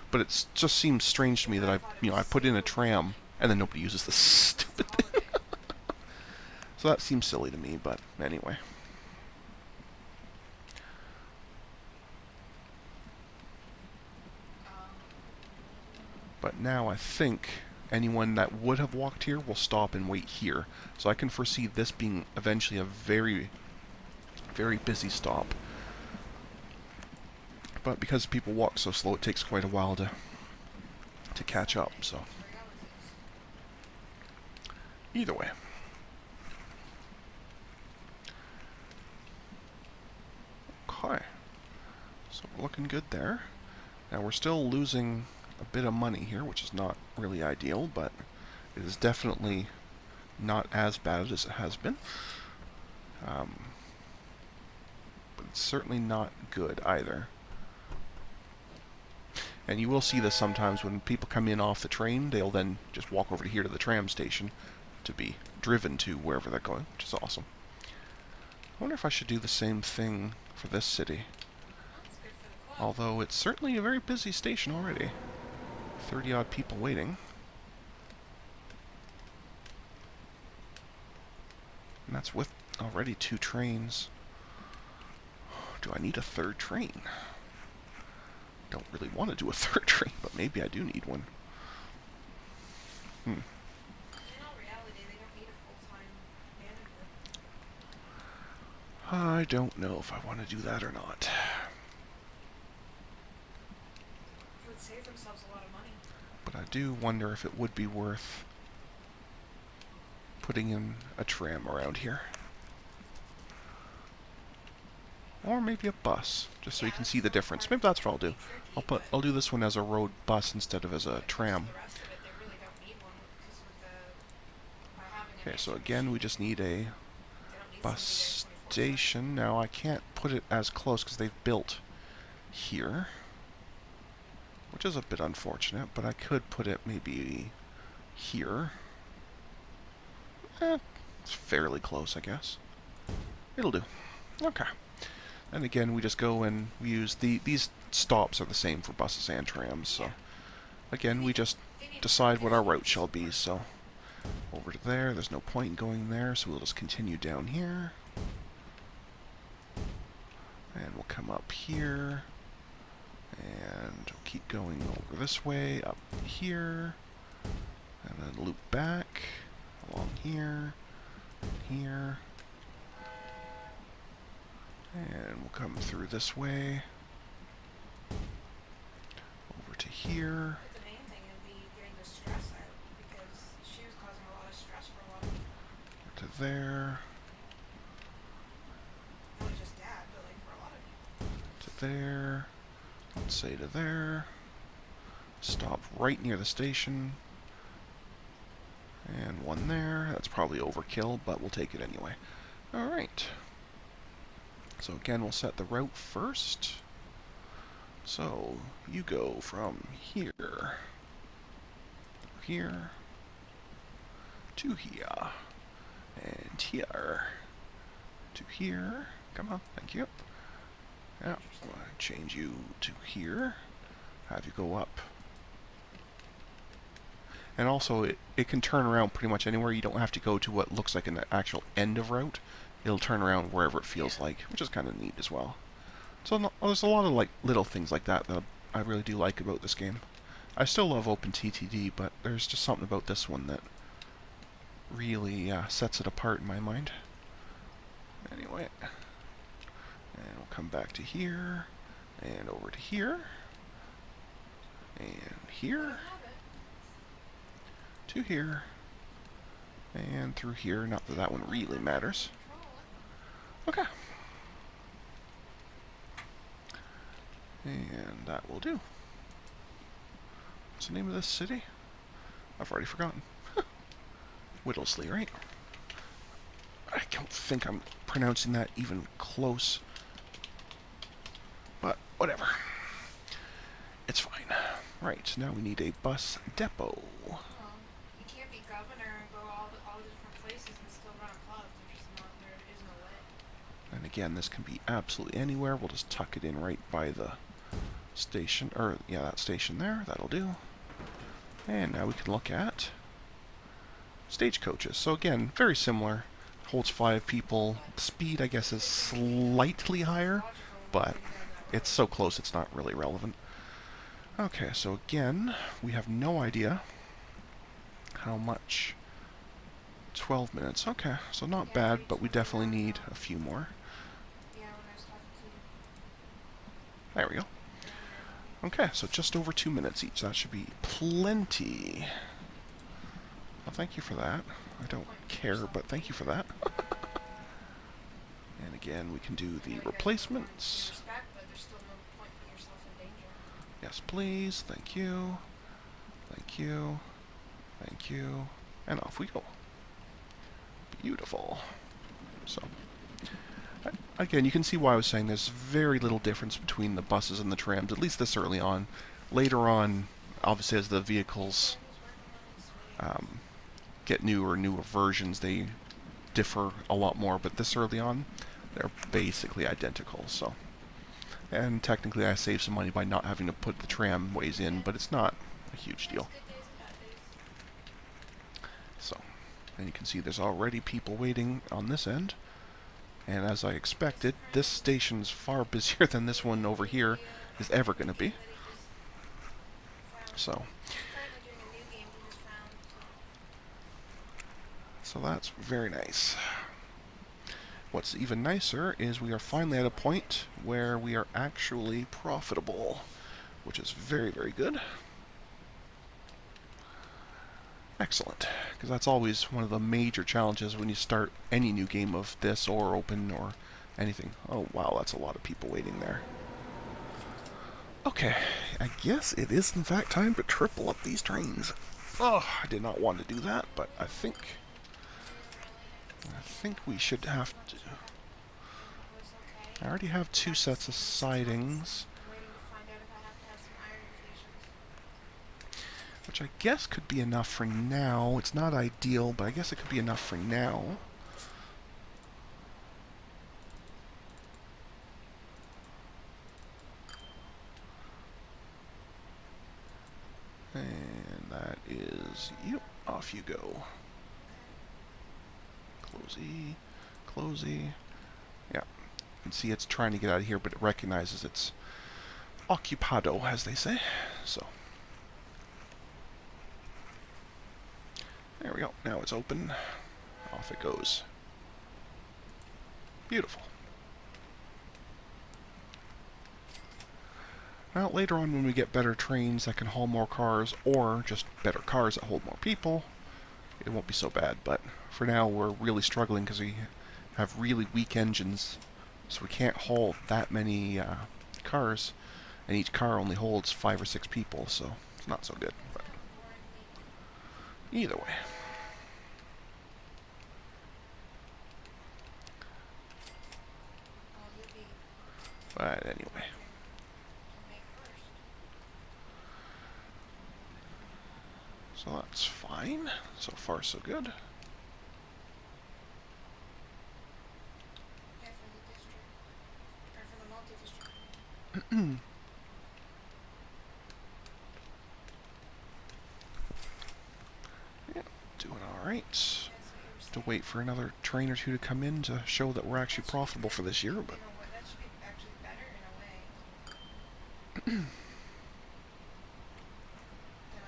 But it just seems strange to me that I put in a tram and then nobody uses this stupid thing. So that seems silly to me, but anyway. But now I think anyone that would have walked here will stop and wait here. So I can foresee this being eventually a very, very busy stop. But because people walk so slow, it takes quite a while to catch up, so. Either way. Okay. So we're looking good there. Now we're still losing a bit of money here, which is not really ideal, but it is definitely not as bad as it has been. But it's certainly not good either. And you will see this sometimes when people come in off the train, they'll then just walk over to here to the tram station to be driven to wherever they're going, which is awesome. I wonder if I should do the same thing for this city. Although it's certainly a very busy station already. 30-odd people waiting. And that's with already 2 trains. Do I need a 3rd train? Don't really want to do a 3rd train, but maybe I do need one. In all reality, they don't need a full-time manager. I don't know if I want to do that or not. They would save themselves a lot of money. But I do wonder if it would be worth putting in a tram around here. Or maybe a bus, just so you can see the difference. Maybe that's what I'll do. I'll do this one as a road bus instead of as a tram. Okay, so again, we just need a bus station. Now I can't put it as close because they've built here, which is a bit unfortunate, but I could put it maybe here. It's fairly close, I guess. It'll do. Okay. And again, we just go and we use these stops are the same for buses and trams, so again, we just decide what our route shall be. So over to there, there's no point in going there, so we'll just continue down here. And we'll come up here, and we'll keep going over this way, up here, and then loop back along here, here. And we'll come through this way, over to here. But the main thing would be getting the stress out, because she was causing a lot of stress for a lot of people. To there, Not just Dad, but like for a lot of people. to there, let's say to there. Stop right near the station. And one there. That's probably overkill, but we'll take it anyway. Alright. So again, we'll set the route first. So you go from here, here, to here, and here, to here. Come on, thank you. Now, I'll change you to here. Have you go up. And also, it can turn around pretty much anywhere. You don't have to go to what looks like an actual end of route. It'll turn around wherever it feels Yeah. like, which is kind of neat as well. So there's a lot of like little things like that that I really do like about this game. I still love OpenTTD, but there's just something about this one that really sets it apart in my mind. Anyway, and we'll come back to here, and over to here, and here, to here, and through here. Not that that one really matters. Okay. And that will do. What's the name of this city? I've already forgotten. Whittlesley, right? I don't think I'm pronouncing that even close. But whatever. It's fine. Right, now we need a bus depot. Well, you can't be governor and go all the different places and still run a club. There is no way. And again, this can be absolutely anywhere. We'll just tuck it in right by the station, or yeah, that station there. That'll do. And now we can look at stagecoaches. So again, very similar. Holds 5 people. Speed, I guess, is slightly higher, but it's so close it's not really relevant. Okay, so again, we have no idea how much. 12 minutes. Okay, so not bad, but we definitely need a few more. Yeah, when I was talking to you. There we go. Okay, so just over 2 minutes each. That should be plenty. Well, thank you for that. I don't care, but thank you for that. And again, we can do the replacements. Respect, but there's still no point putting yourself in danger. Yes, please. Thank you. Thank you. Thank you. And off we go. Beautiful. So, again, you can see why I was saying there's very little difference between the buses and the trams, at least this early on. Later on, obviously, as the vehicles get newer versions, they differ a lot more, but this early on, they're basically identical. So, and technically I saved some money by not having to put the tramways in, but it's not a huge deal. So, and you can see there's already people waiting on this end, and as I expected, this station's far busier than this one over here is ever going to be. So, so that's very nice. What's even nicer is we are finally at a point where we are actually profitable, which is very, very good. Excellent, because that's always one of the major challenges when you start any new game of this or open or anything. Oh wow, that's a lot of people waiting there. Okay, I guess it is in fact time to triple up these trains. Oh, I did not want to do that, but I think we should have to. I already have 2 sets of sidings, which I guess could be enough for now. It's not ideal, but I guess it could be enough for now. And that is you. Off you go. Closey, closey. Yeah. You can see it's trying to get out of here, but it recognizes it's occupado, as they say. So. There we go. Now it's open. Off it goes. Beautiful. Now, later on when we get better trains that can haul more cars, or just better cars that hold more people, it won't be so bad. But for now, we're really struggling because we have really weak engines, so we can't haul that many cars, and each car only holds 5 or 6 people, so it's not so good. But either way. But anyway. So that's fine. So far, so good. To wait for another train or two to come in to show that we're actually profitable for this year, but In a way, that should be actually better in a way. Than a hotel.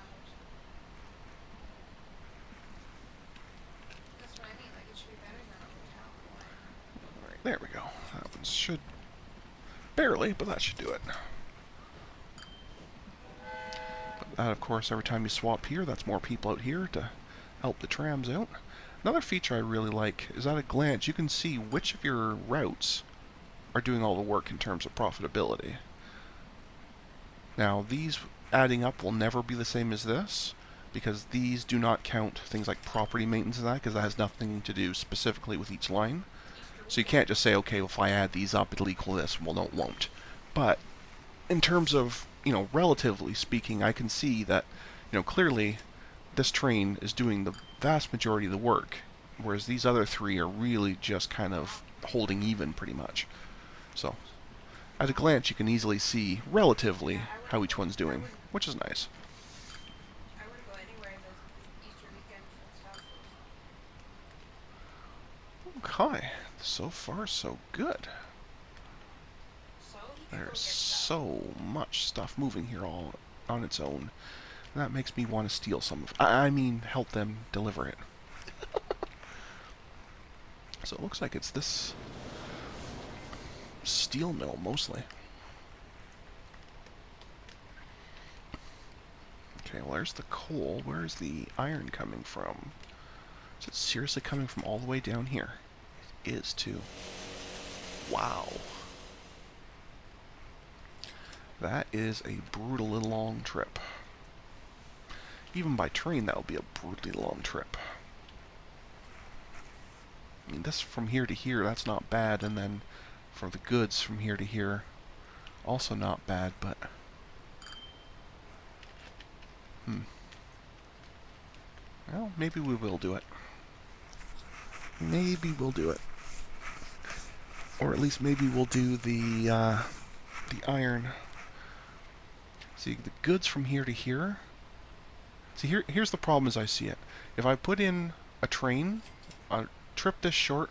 That's what I mean. Like it should be better than a hotel in a way. right, there we go. That one should barely, but that should do it. But that, of course, every time you swap here, that's more people out here to help the trams out. Another feature I really like is at a glance you can see which of your routes are doing all the work in terms of profitability. Now, these adding up will never be the same as this, because these do not count things like property maintenance and that, because that has nothing to do specifically with each line. So you can't just say, okay, well, if I add these up, it'll equal this. Well, no, it won't. But in terms of, relatively speaking, I can see that, clearly this train is doing the vast majority of the work, whereas these other three are really just kind of holding even pretty much. So, at a glance, you can easily see relatively how each one's doing, which is nice. I wouldn't go anywhere this Easter weekend and stuff. Okay, so far so good. So he can go There's get stuff. so much stuff moving here all on its own. That makes me want to steal some of it. I mean, help them deliver it. So it looks like it's this steel mill, mostly. Okay, well, there's the coal. Where's the iron coming from? Is it seriously coming from all the way down here? It is, too. Wow. That is a brutally long trip. Even by train, that would be a brutally long trip. I mean, this from here to here, that's not bad, and then for the goods from here to here, also not bad, but... Well, maybe we will do it. Maybe we'll do it. Or at least maybe we'll do the iron. See, the goods from here to here... See, here's the problem as I see it. If I put in a train, a trip this short,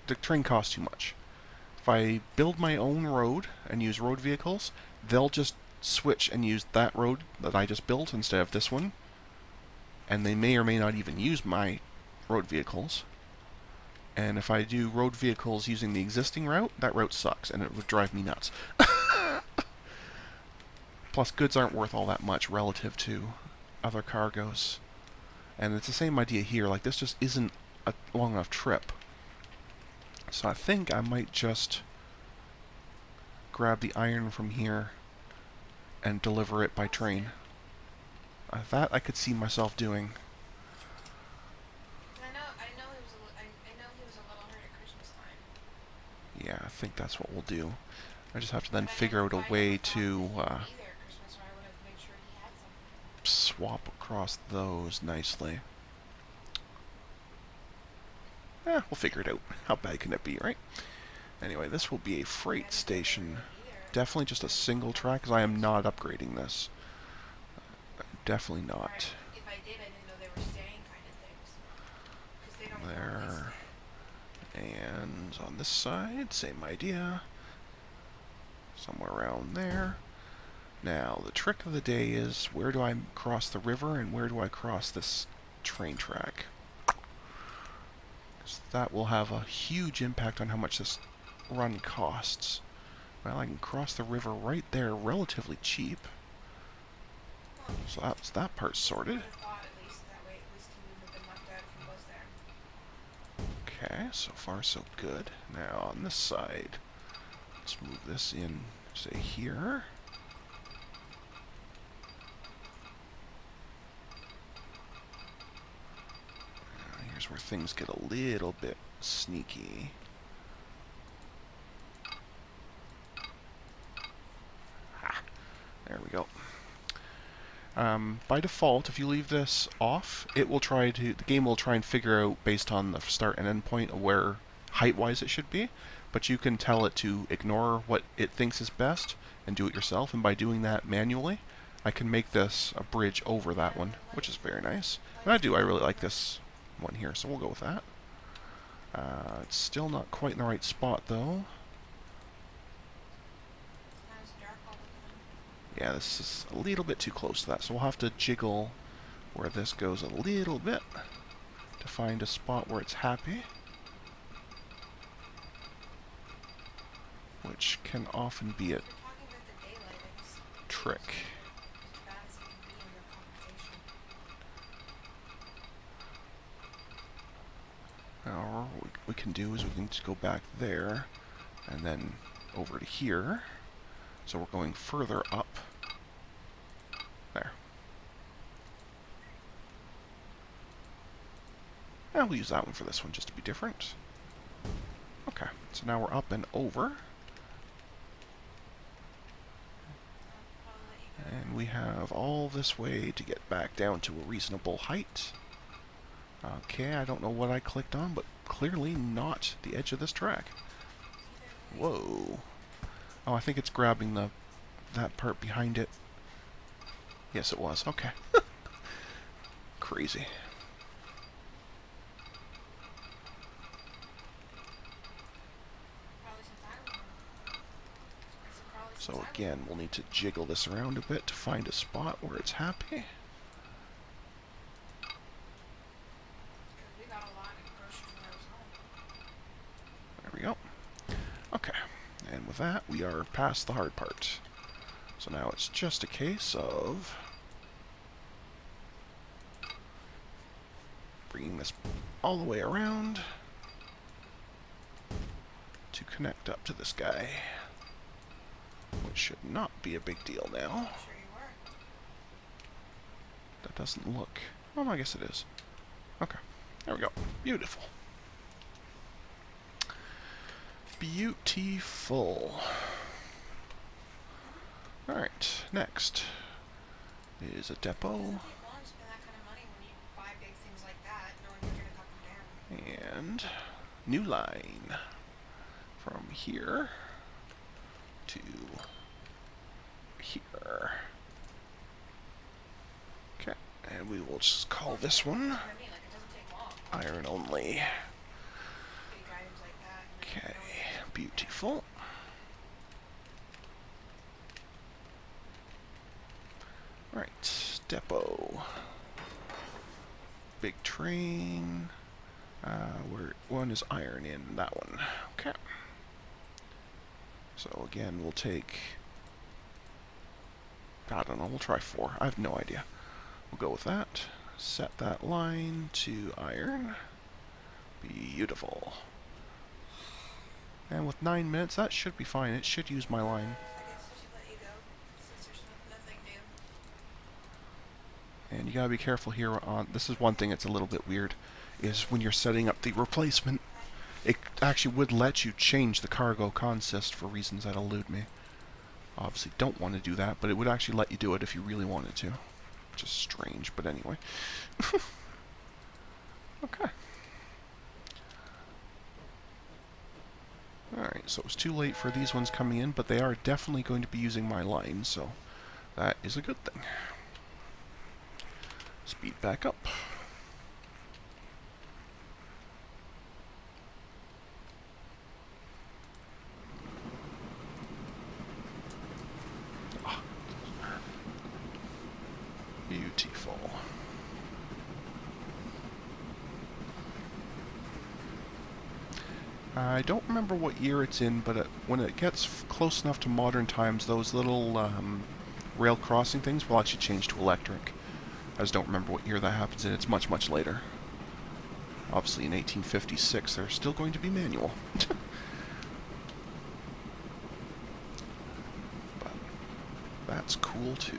the train costs too much. If I build my own road and use road vehicles, they'll just switch and use that road that I just built instead of this one. And they may or may not even use my road vehicles. And if I do road vehicles using the existing route, that route sucks, and it would drive me nuts. Plus, goods aren't worth all that much relative to other cargoes. And it's the same idea here, like this just isn't a long enough trip. So I think I might just grab the iron from here and deliver it by train. That I could see myself doing. I know he was a little hurt at Christmas time. Yeah, I think that's what we'll do. I just have to then But figure out a way to be there at Christmas, or I would have made sure he had something. swap across those nicely. We'll figure it out. How bad can it be, right? Anyway, this will be a freight station. Definitely just a single track, because I am not upgrading this. Definitely not. If I did, I didn't know they were staying kind of things. Because they don't There. And on this side, same idea. Somewhere around there. Now, the trick of the day is, where do I cross the river and where do I cross this train track? So that will have a huge impact on how much this run costs. Well, I can cross the river right there relatively cheap. So that's that part sorted. Okay, so far so good. Now on this side, let's move this in, say here. Here's where things get a little bit sneaky. There we go. By default, if you leave this off, the game will try and figure out based on the start and end point of where height-wise it should be, but you can tell it to ignore what it thinks is best and do it yourself, and by doing that manually, I can make this a bridge over that one, which is very nice. And I really like this one here, so we'll go with that. It's still not quite in the right spot, though. Now it's dark all the time. Yeah, this is a little bit too close to that, so we'll have to jiggle where this goes a little bit to find a spot where it's happy, which can often be a If you're talking about the daylight, I guess trick. as bad as it can be in the computation. Now, what we can do is we can just go back there and then over to here. So we're going further up. There. And we'll use that one for this one just to be different. Okay, so now we're up and over. I'll let you go. And we have all this way to get back down to a reasonable height. Okay, I don't know what I clicked on, but clearly not the edge of this track. Whoa. Oh, I think it's grabbing that part behind it. Yes, it was. Okay. Crazy. Probably since I was on. Probably since So I was again, we'll need to jiggle this around a bit to find a spot where it's happy. Because we got a lot of groceries when I was home. There we go. Okay, and with that, we are past the hard part. So now it's just a case of bringing this all the way around to connect up to this guy, which should not be a big deal now. I'm sure you were. That doesn't look... Oh, I guess it is. Okay, there we go. Beautiful. Beautiful. Alright, next is a It depot. doesn't take long to spend that kind of money when you buy big things like that, knowing you're going to cut them down. And new line from here to here. Okay, and we will just call this one That's what I mean, like, it doesn't take long. iron only. Big items like that. And Okay, knowing that- beautiful. Right, depot. Big train. Where one is iron in that one. Okay. So again, we'll take... I don't know, we'll try 4. I have no idea. We'll go with that. Set that line to iron. Beautiful. And with 9 minutes, that should be fine. It should use my line. I guess I should let you go, since there's nothing new. And you gotta be careful here on... This is one thing that's a little bit weird, is when you're setting up the replacement, it actually would let you change the cargo consist for reasons that elude me. Obviously don't want to do that, but it would actually let you do it if you really wanted to. Which is strange, but anyway. Okay. Alright, so it was too late for these ones coming in, but they are definitely going to be using my line, so that is a good thing. Speed back up. Ah. Beautiful. I don't remember what year it's in, but when it gets close enough to modern times, those little rail crossing things will actually change to electric. I just don't remember what year that happens in. It's much, much later. Obviously, in 1856, they're still going to be manual. But that's cool, too.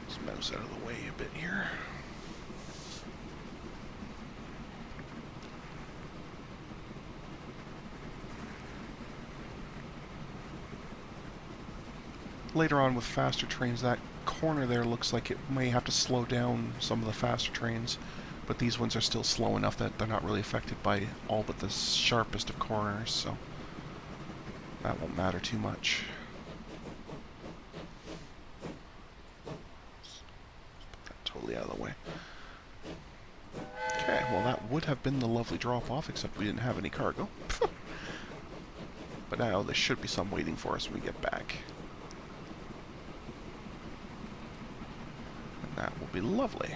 Let's mouse out of the way a bit here. Later on with faster trains, that corner there looks like it may have to slow down some of the faster trains, but these ones are still slow enough that they're not really affected by all but the sharpest of corners, so that won't matter too much. out of the way. Okay, well that would have been the lovely drop-off, except we didn't have any cargo. But now there should be some waiting for us when we get back. And that will be lovely.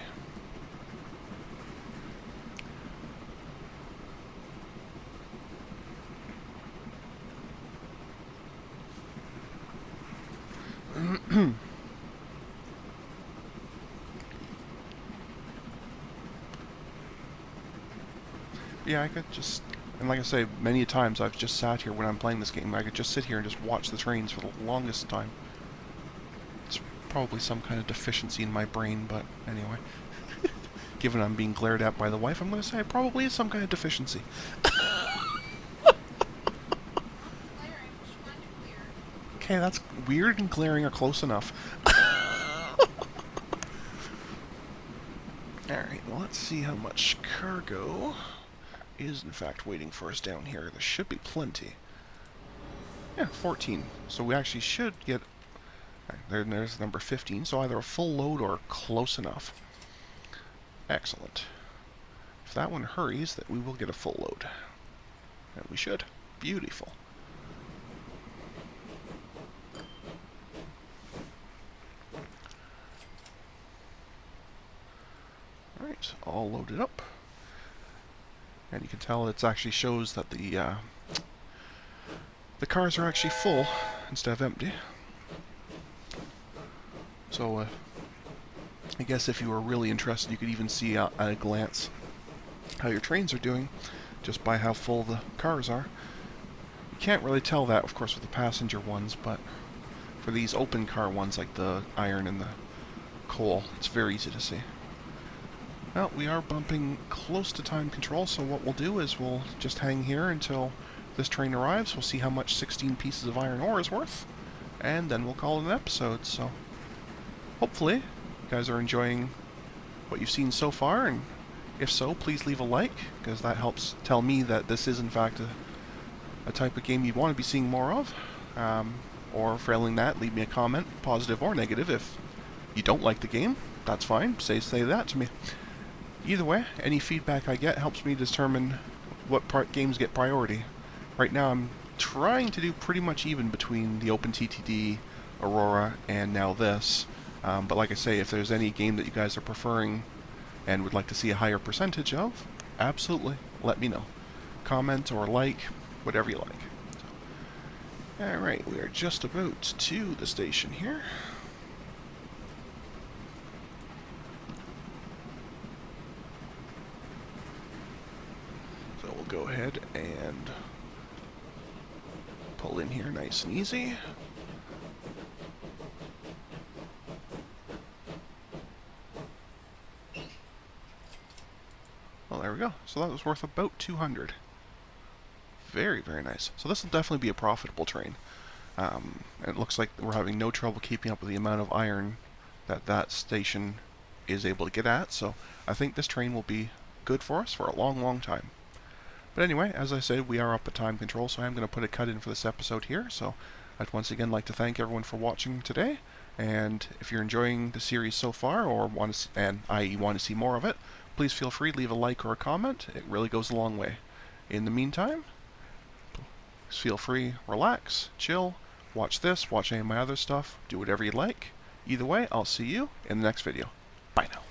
Yeah, I could just, and like I say, many times I've just sat here when I'm playing this game, I could just sit here and just watch the trains for the longest time. It's probably some kind of deficiency in my brain, but anyway. Given I'm being glared at by the wife, I'm going to say it probably is some kind of deficiency. Okay, that's weird and glaring are close enough. Alright, well let's see how much cargo is in fact waiting for us down here. There should be plenty. Yeah, 14. So we actually should get... There's number 15, so either a full load or close enough. Excellent. If that one hurries, that we will get a full load. And we should. Beautiful. Alright, all loaded up. And you can tell it actually shows that the cars are actually full instead of empty. So I guess if you were really interested, you could even see at a glance how your trains are doing just by how full the cars are. You can't really tell that, of course, with the passenger ones, but for these open car ones like the iron and the coal, it's very easy to see. Well, we are bumping close to time control, so what we'll do is we'll just hang here until this train arrives. We'll see how much 16 pieces of iron ore is worth, and then we'll call it an episode. So hopefully you guys are enjoying what you've seen so far, and if so, please leave a like, because that helps tell me that this is in fact a type of game you want to be seeing more of. Or failing that, leave me a comment, positive or negative. If you don't like the game, that's fine. Say that to me. Either way, any feedback I get helps me determine what games get priority. Right now I'm trying to do pretty much even between the OpenTTD, Aurora, and now this. But like I say, if there's any game that you guys are preferring and would like to see a higher percentage of, absolutely, let me know. Comment or like, whatever you like. Alright, we are just about to the station here. So we'll go ahead and pull in here nice and easy. Well, there we go. So that was worth about 200. Very, very nice. So this will definitely be a profitable train. It looks like we're having no trouble keeping up with the amount of iron that station is able to get at, so I think this train will be good for us for a long, long time. But anyway, as I said, we are up at time control, so I'm going to put a cut in for this episode here. So I'd once again like to thank everyone for watching today, and if you're enjoying the series so far, or want to see more of it, please feel free to leave a like or a comment. It really goes a long way. In the meantime, feel free, relax, chill, watch this, watch any of my other stuff, do whatever you like. Either way, I'll see you in the next video. Bye now.